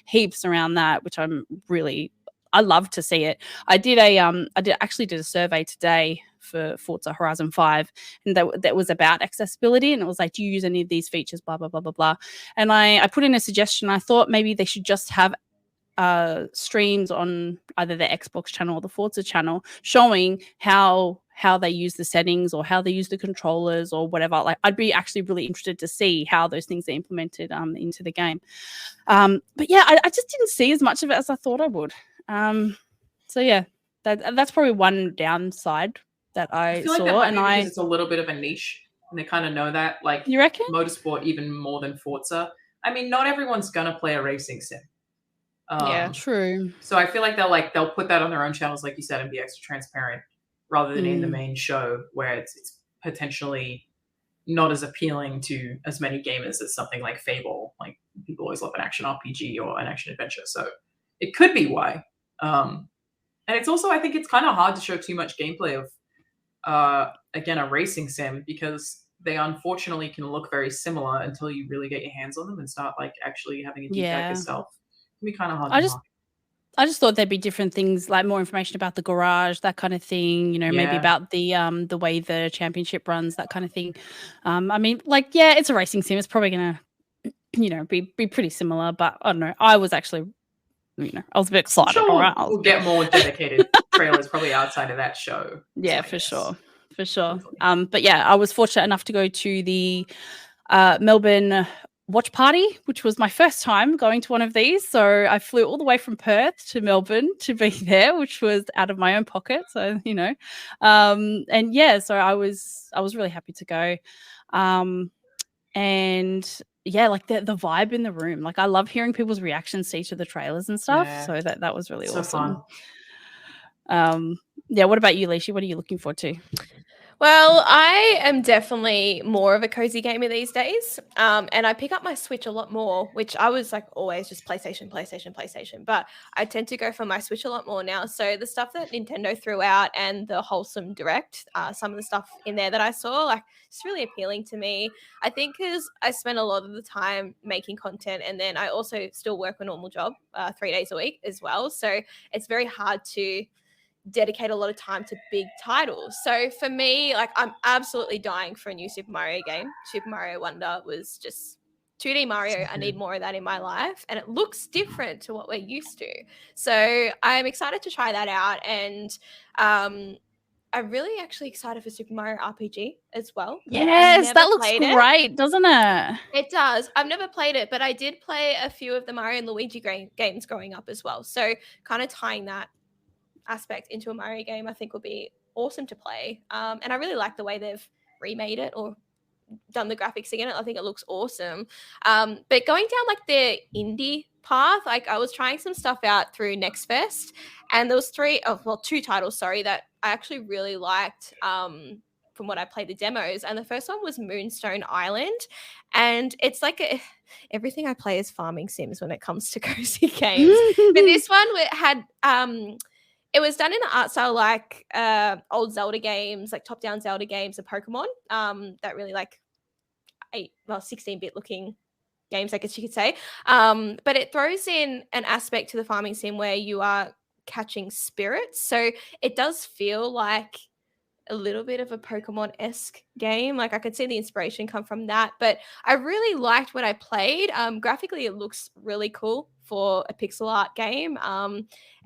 heaps around that, which I love to see it. I actually did a survey today for Forza Horizon 5, and that was about accessibility, and it was like, do you use any of these features, blah blah blah blah blah. And I put in a suggestion. I thought maybe they should just have streams on either the Xbox channel or the Forza channel showing how they use the settings or how they use the controllers or whatever. Like I'd be actually really interested to see how those things are implemented into the game. But yeah, I just didn't see as much of it as I thought I would. So yeah, that's probably one downside that I feel saw. Like that because it's a little bit of a niche, and they kind of know that. Like, you reckon? Motorsport even more than Forza. I mean, not everyone's gonna play a racing sim. Yeah, true. So I feel like they'll put that on their own channels, like you said, and be extra transparent, rather than in the main show where it's potentially not as appealing to as many gamers as something like Fable. Like people always love an action RPG or an action adventure, so it could be why. And it's also, I think it's kind of hard to show too much gameplay of, again, a racing sim, because they unfortunately can look very similar until you really get your hands on them and start like actually having a deep dive yourself. It can be kind of hard to mark. I just thought there'd be different things, like more information about the garage, that kind of thing, maybe about the way the championship runs, that kind of thing. I mean, like, yeah, it's a racing sim. It's probably going to, be pretty similar, but I don't know. I was actually, I was a bit excited. I'm sure we'll get more dedicated trailers probably outside of that show. Yeah, for sure. But yeah, I was fortunate enough to go to the Melbourne watch party, which was my first time going to one of these. So I flew all the way from Perth to Melbourne to be there, which was out of my own pocket. So, and yeah, so I was really happy to go. And yeah, like the vibe in the room. Like I love hearing people's reactions to each of the trailers and stuff. Yeah. So that was really awesome. Fun. Yeah, what about you, Liessshy? What are you looking forward to? Well, I am definitely more of a cozy gamer these days. And I pick up my Switch a lot more, which I was like always just PlayStation. But I tend to go for my Switch a lot more now. So the stuff that Nintendo threw out and the Wholesome Direct, some of the stuff in there that I saw, like it's really appealing to me. I think because I spend a lot of the time making content, and then I also still work a normal job 3 days a week as well. So it's very hard to dedicate a lot of time to big titles. So for me, like I'm absolutely dying for a new Super Mario game. Super Mario Wonder was just 2D Mario. I need more of that in my life, and it looks different to what we're used to. So I'm excited to try that out, and I'm really actually excited for Super Mario RPG as well. Yes, that looks great, doesn't it? It does. I've never played it, but I did play a few of the Mario and Luigi games growing up as well. So kind of tying that aspect into a Mario game I think would be awesome to play, and I really like the way they've remade it or done the graphics again. I think it looks awesome, but going down like the indie path, like I was trying some stuff out through Next Fest, and there was two titles that I actually really liked from what I played the demos, and the first one was Moonstone Island, and it's like everything I play is farming sims when it comes to cozy games, but this one had it was done in an art style like old Zelda games, like top-down Zelda games and Pokemon, that really like 16-bit looking games, I guess you could say. But it throws in an aspect to the farming sim where you are catching spirits. So it does feel like a little bit of a Pokemon-esque game. Like I could see the inspiration come from that, but I really liked what I played. Graphically, it looks really cool for a pixel art game.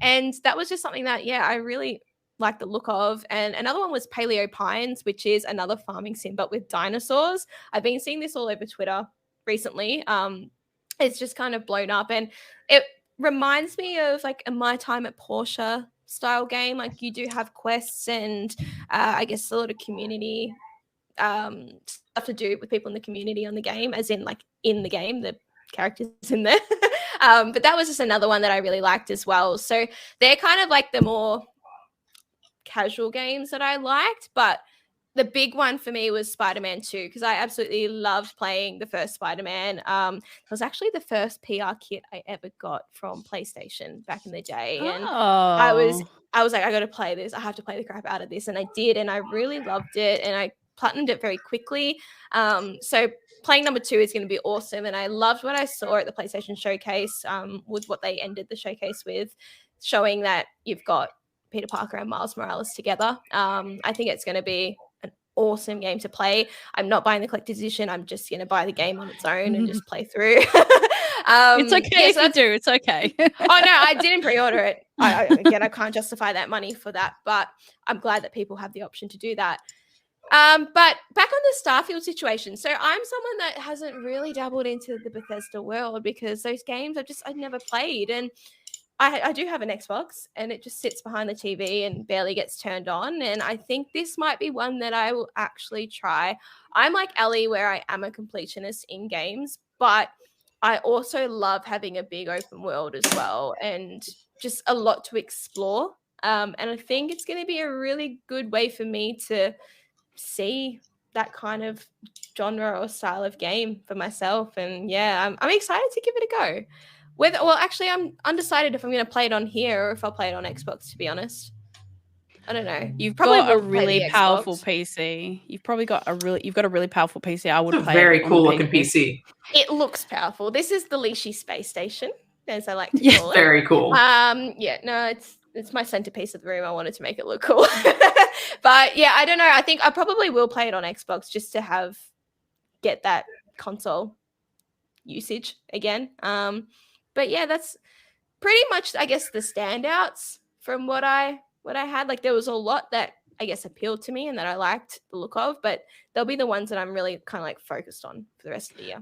And that was just something that, yeah, I really like the look of. And another one was Paleo Pines, which is another farming sim, but with dinosaurs. I've been seeing this all over Twitter recently. It's just kind of blown up, and it reminds me of like a My Time at Portia style game. Like you do have quests and I guess a lot of community stuff to do with people in the community on the game, as in like in the game, the characters in there. But that was just another one that I really liked as well. So they're kind of like the more casual games that I liked, but the big one for me was Spider-Man 2, because I absolutely loved playing the first Spider-Man. It was actually the first PR kit I ever got from PlayStation back in the day. And I was like, I got to play this. I have to play the crap out of this. And I did, and I really loved it. And I platinumed it very quickly. So playing number 2 is going to be awesome. And I loved what I saw at the PlayStation Showcase with what they ended the showcase with, showing that you've got Peter Parker and Miles Morales together. I think it's going to be an awesome game to play. I'm not buying the collector's edition. I'm just going to buy the game on its own and just play through. It's okay if you do. It's okay. Oh, no, I didn't pre-order it. Again, I can't justify that money for that, but I'm glad that people have the option to do that. But back on the Starfield situation. So I'm someone that hasn't really dabbled into the Bethesda world, because those games I've never played. And I do have an Xbox, and it just sits behind the TV and barely gets turned on. And I think this might be one that I will actually try. I'm like Ellie, where I am a completionist in games, but I also love having a big open world as well, and just a lot to explore. And I think it's going to be a really good way for me to see that kind of genre or style of game for myself. And yeah, I'm excited to give it a go. Actually, I'm undecided if I'm going to play it on here or if I'll play it on Xbox, to be honest. I don't know. You've got a really powerful PC. You've got a really powerful PC. I would play it. Very cool looking PC. It looks powerful. This is the Liessshy space station, as I like to call it. Very cool. Yeah, no, it's my centerpiece of the room. I wanted to make it look cool. But yeah, I don't know. I think I probably will play it on Xbox just to get that console usage again. But yeah, that's pretty much, I guess, the standouts from what I had. Like there was a lot that I guess appealed to me and that I liked the look of, but they'll be the ones that I'm really kind of like focused on for the rest of the year.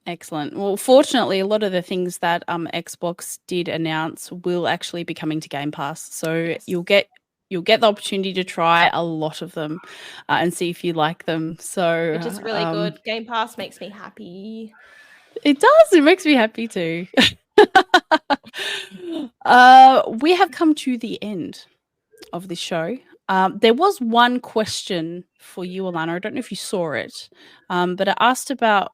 Excellent. Well, fortunately, a lot of the things that Xbox did announce will actually be coming to Game Pass. So yes, you'll get the opportunity to try a lot of them and see if you like them. So which is really good. Game Pass makes me happy. It does. It makes me happy too. We have come to the end of this show. There was one question for you, Alanah. I don't know if you saw it, but it asked about.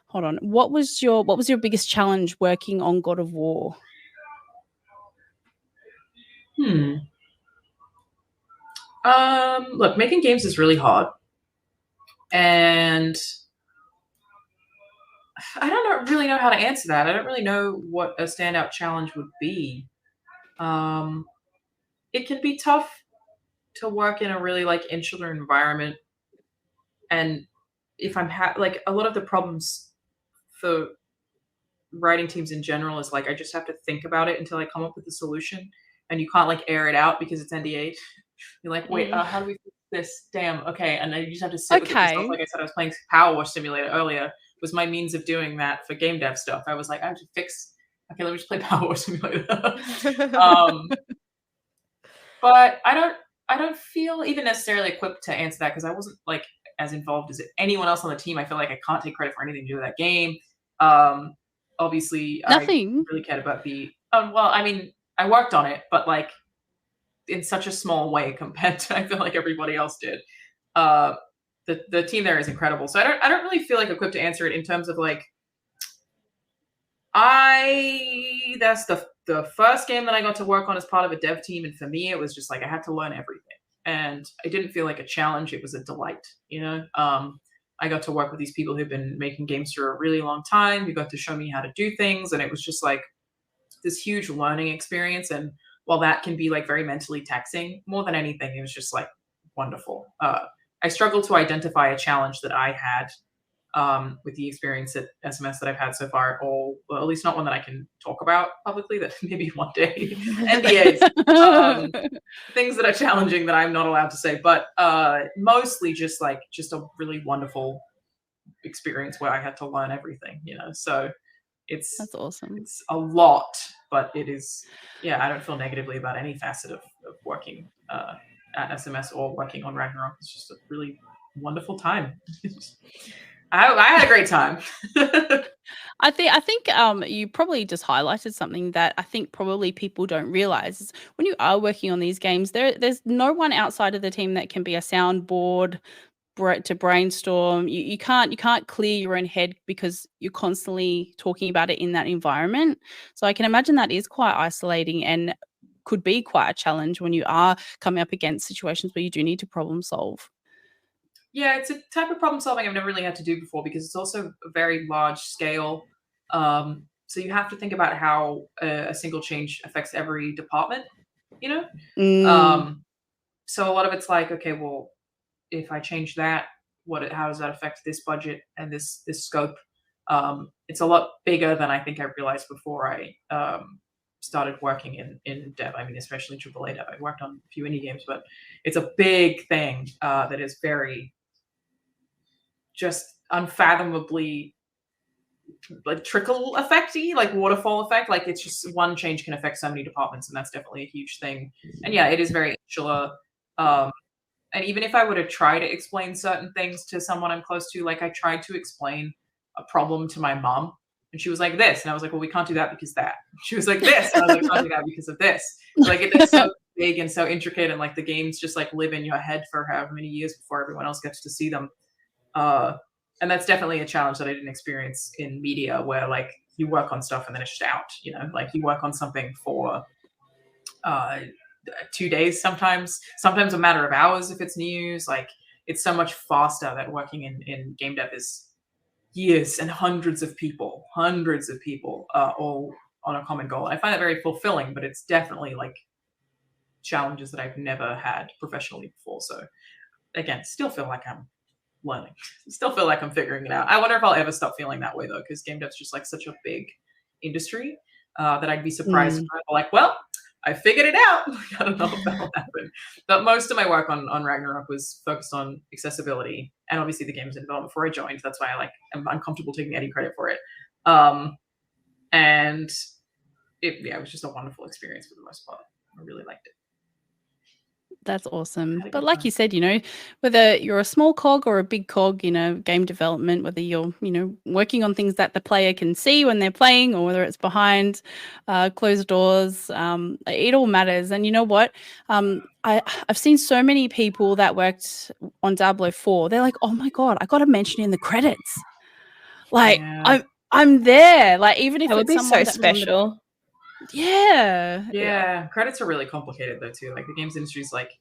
Hold on. What was your biggest challenge working on God of War? Look, making games is really hard, and I don't really know how to answer that. I don't really know what a standout challenge would be. It can be tough to work in a really like insular environment, and if I'm like a lot of the problems for writing teams in general is like I just have to think about it until I come up with a solution, and you can't like air it out because it's NDA. You're like, wait, how do we fix this? Damn, okay, and then you just have to sit with it yourself. Like I said, I was playing Power Wash Simulator earlier. Was my means of doing that for game dev stuff. I was like, I have to fix. Okay, let me just play Power Wash Simulator. But I don't feel even necessarily equipped to answer that because I wasn't like as involved as anyone else on the team. I feel like I can't take credit for anything to do with that game. Obviously, nothing. I really cared about the. Well, I mean, I worked on it, but like in such a small way compared to I feel like everybody else did. The team there is incredible, so I don't really feel like equipped to answer it in terms of like. That's the first game that I got to work on as part of a dev team, and for me, it was just like I had to learn everything, and I didn't feel like a challenge. It was a delight, you know. I got to work with these people who've been making games for a really long time, who got to show me how to do things, and it was just like this huge learning experience. And while that can be like very mentally taxing, more than anything, it was just like wonderful. I struggle to identify a challenge that I had with the experience at SMS that I've had so far, or well, at least not one that I can talk about publicly, that maybe one day. NDAs, things that are challenging that I'm not allowed to say, but mostly just a really wonderful experience where I had to learn everything, so That's awesome. It's a lot, but it is, I don't feel negatively about any facet of working at SMS or working on Ragnarok. It's just a really wonderful time. I had a great time. I think you probably just highlighted something that I think probably people don't realize is when you are working on these games, there's no one outside of the team that can be a soundboard to brainstorm. You can't clear your own head because you're constantly talking about it in that environment. So I can imagine that is quite isolating and could be quite a challenge when you are coming up against situations where you do need to problem solve. Yeah, it's a type of problem solving I've never really had to do before because it's also a very large scale. So you have to think about how a single change affects every department, So a lot of it's like, okay, well, if I change that, how does that affect this budget and this scope? It's a lot bigger than I think I realized before I started working in dev. I mean, especially AAA dev. I've worked on a few indie games, but it's a big thing that is very just unfathomably like trickle effecty, like waterfall effect. Like it's just one change can affect so many departments, and that's definitely a huge thing. And yeah, it is very insular. And even if I were to try to explain certain things to someone I'm close to, like I tried to explain a problem to my mom, and she was like this, and I was like, well, we can't do that because that. She was like this, and I was like, can't do that because of this. Like it's so big and so intricate, and like the games just like live in your head for however many years before everyone else gets to see them. And that's definitely a challenge that I didn't experience in media, where like you work on stuff and then it's just out. Like you work on something for 2 days, sometimes a matter of hours if it's news. Like it's so much faster that working in game dev is years and hundreds of people all on a common goal. I find that very fulfilling, but it's definitely like challenges that I've never had professionally before. So again, still feel like I'm learning, still feel like I'm figuring it out. I wonder if I'll ever stop feeling that way though, because game dev's just like such a big industry that I'd be surprised if I'm like, well, I figured it out. I don't know if that'll happen. But most of my work on Ragnarok was focused on accessibility. And obviously the game was in development before I joined. That's why I'm uncomfortable taking any credit for it. And it was just a wonderful experience for the most part. I really liked it. That's awesome. But like you said, whether you're a small cog or a big cog, game development, whether you're, working on things that the player can see when they're playing or whether it's behind closed doors, it all matters. And you know what? I've seen so many people that worked on Diablo 4. They're like, oh my God, I got to mention in the credits. Like, yeah. I'm there. Like, even if that would it's be so special. Yeah. Credits are really complicated though too. Like the games industry is like,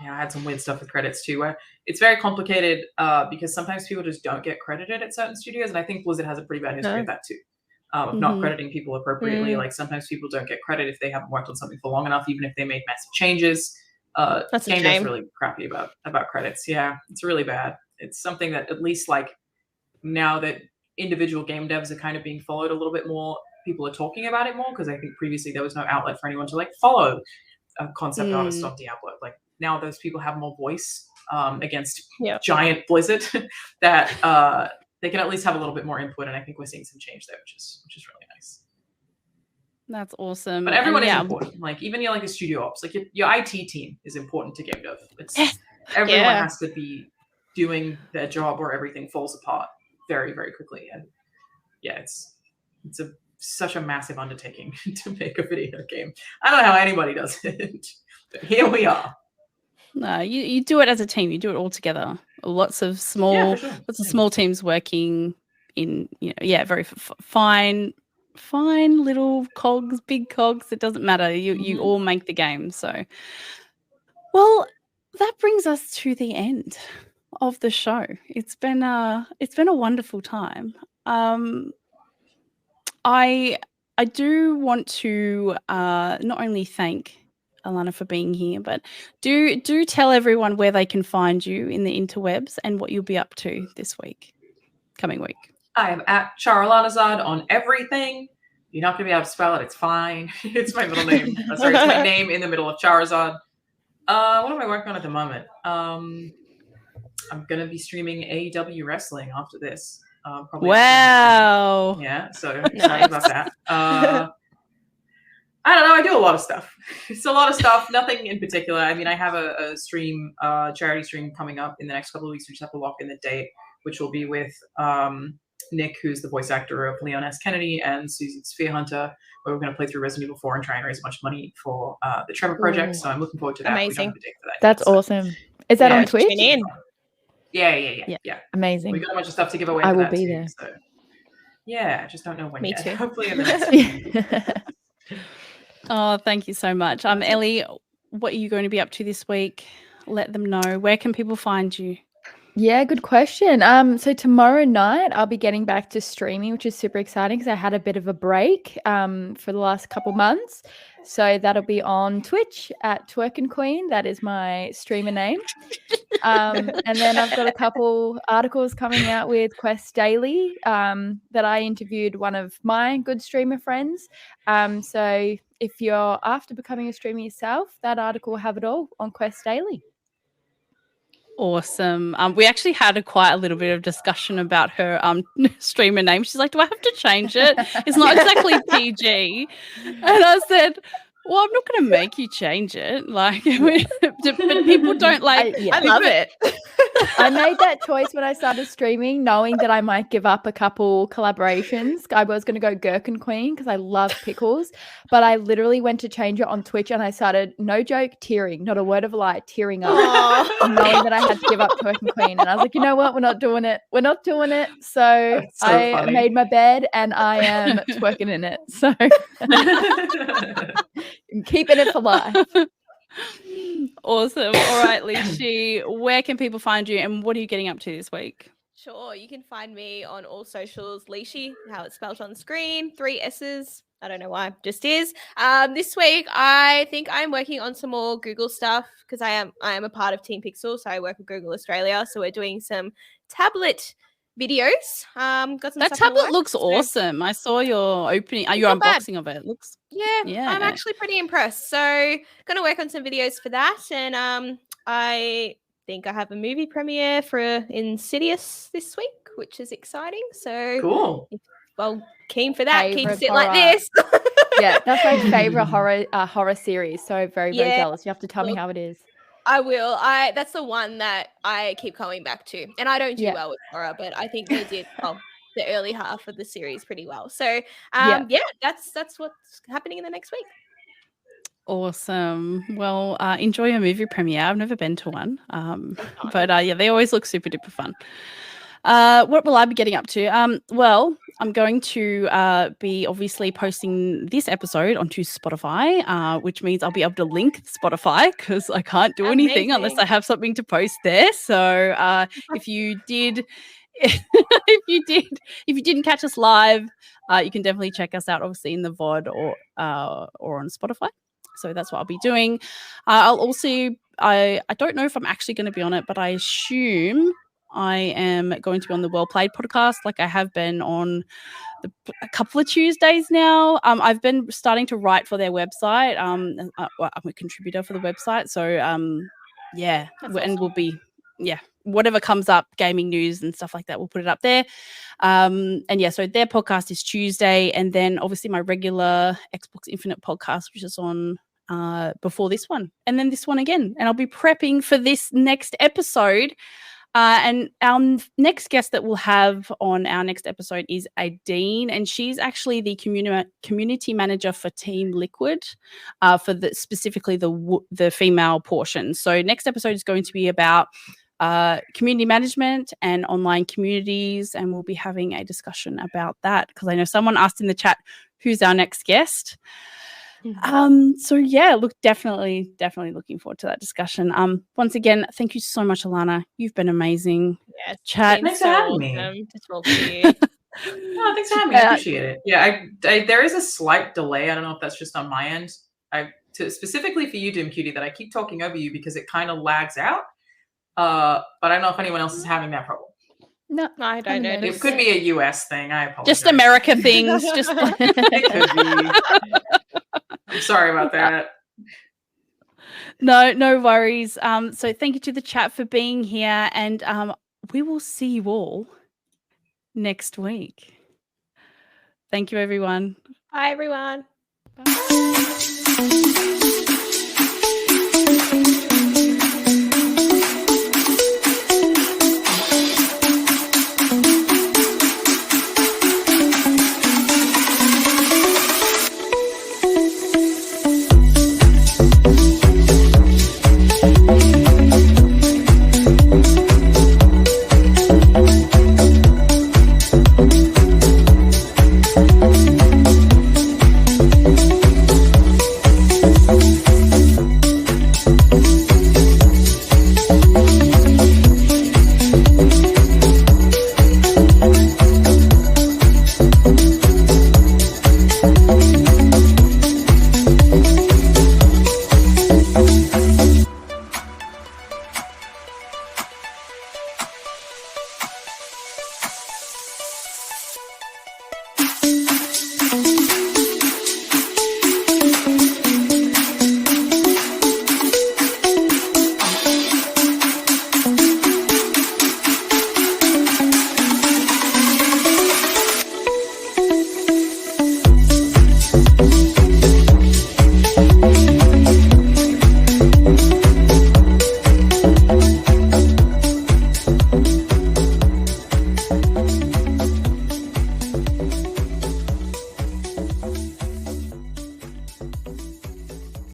I had some weird stuff with credits too, where it's very complicated because sometimes people just don't get credited at certain studios, and I think Blizzard has a pretty bad history of that too, of not crediting people appropriately. Like sometimes people don't get credit if they haven't worked on something for long enough, even if they made massive changes. That's game dev's really crappy about credits. Yeah, it's really bad. It's something that at least like now that individual game devs are kind of being followed a little bit more, people are talking about it more, because I think previously there was no outlet for anyone to like follow a concept artist on Diablo. Like now those people have more voice against giant Blizzard that they can at least have a little bit more input, and I think we're seeing some change there, which is really nice. That's awesome. But everyone is important. Like even you're like a studio ops, like your IT team is important to game dev. Everyone has to be doing their job or everything falls apart very, very quickly. And yeah, it's such a massive undertaking to make a video game. I don't know how anybody does it, but here we are. No, you do it as a team. You do it all together. Lots of small teams working in, very fine little cogs, big cogs. It doesn't matter. You all make the game. So, well, that brings us to the end of the show. It's been a wonderful time. I do want to not only thank Alanah, for being here. But do tell everyone where they can find you in the interwebs and what you'll be up to this coming week. I am at Charalanazad on everything. You're not going to be able to spell it. It's fine. It's my middle name. Sorry, it's my name in the middle of Charizard. What am I working on at the moment? I'm going to be streaming AEW wrestling after this. Probably. Wow. Yeah, so excited about that. I don't know. I do a lot of stuff. It's a lot of stuff. Nothing in particular. I mean, I have a stream, charity stream coming up in the next couple of weeks. We just have to lock in the date, which will be with Nick, who's the voice actor of Leon S. Kennedy, and Susie Sphere Hunter, where we're going to play through Resident Evil 4 and try and raise as much money for the Trevor Project. So I'm looking forward to that. Amazing. That's awesome. Is that on Twitch? Tune in. Yeah. Amazing. We got a bunch of stuff to give away. I for will that be too, there. So. Yeah, I just don't know when Me yet. too. Hopefully in the next Oh, thank you so much. Ellie, what are you going to be up to this week? Let them know. Where can people find you? Yeah, good question. So tomorrow night I'll be getting back to streaming, which is super exciting because I had a bit of a break for the last couple months. So that'll be on Twitch at Twerkin Queen. That is my streamer name. And then I've got a couple articles coming out with Quest Daily that I interviewed one of my good streamer friends. So if you're after becoming a streamer yourself, that article will have it all on Quest Daily. Awesome. We actually had quite a little bit of discussion about her streamer name. She's like, do I have to change it? It's not exactly PG. And I said, well, I'm not going to make you change it. Like, but people don't like. I love it. I made that choice when I started streaming, knowing that I might give up a couple collaborations. I was going to go Gherkin Queen because I love pickles, but I literally went to change it on Twitch and I started, no joke, tearing, not a word of a lie, tearing up, knowing that I had to give up Twerkin Queen. And I was like, you know what? We're not doing it. So I funny. made my bed and I am twerking in it. So I'm keeping it for life. Awesome. All right, Liessshy, where can people find you and what are you getting up to this week? Sure, you can find me on all socials, Liessshy, how it's spelled on screen, 3 S's. I don't know why, just is. This week, I think I'm working on some more Google stuff because I am a part of Team Pixel, so I work with Google Australia. So we're doing some tablet videos. Got some that stuff in the tablet works, looks so- awesome. I saw your opening, your not bad. unboxing of it. It looks Yeah, I'm actually pretty impressed. So gonna work on some videos for that, and I think I have a movie premiere for Insidious this week, which is exciting. So Cool. well, keen for that. Keen to Favorite sit like horror. this. Yeah, that's my favorite horror series. So very jealous. You have to tell me Look, how it is. I will. That's the one that I keep coming back to, and I don't do well with horror, but I think they did the early half of the series pretty well. So yeah, that's what's happening in the next week. awesome. Well, enjoy your movie premiere. I've never been to one, but yeah, they always look super duper fun. What will I be getting up to? Well, I'm going to be obviously posting this episode onto Spotify, which means I'll be able to link Spotify because I can't do anything unless I have something to post there. So if you didn't catch us live, you can definitely check us out, obviously in the VOD or on Spotify. So that's what I'll be doing. I'll also, I don't know if I'm actually going to be on it, but I assume I am going to be on the Well Played podcast, like I have been on a couple of Tuesdays now. I've been starting to write for their website. I'm a contributor for the website, so yeah, and we'll be whatever comes up, gaming news and stuff like that, we'll put it up there. And yeah, so their podcast is Tuesday, and then obviously my regular Xbox Infinite podcast, which is on before this one, and then this one again. And I'll be prepping for this next episode. And our next guest that we'll have on our next episode is Adine, and she's actually the community manager for Team Liquid, for specifically the female portion. So next episode is going to be about community management and online communities, and we'll be having a discussion about that because I know someone asked in the chat who's our next guest. So yeah, look, definitely looking forward to that discussion. Once again, thank you so much, Alanah. You've been amazing. Yes, Chat. Thanks for having me. To talk to you. Oh, thanks for having me. I appreciate it. Yeah, there is a slight delay. I don't know if that's just on my end. specifically for you, Doomcutie, that I keep talking over you because it kind of lags out. But I don't know if anyone else is having that problem. No, I don't know. It could be a US thing. I apologize. Just America things. Just It could be. I'm sorry about that. No worries. So thank you to the chat for being here, and we will see you all next week. Thank you, everyone. Bye, everyone. Bye.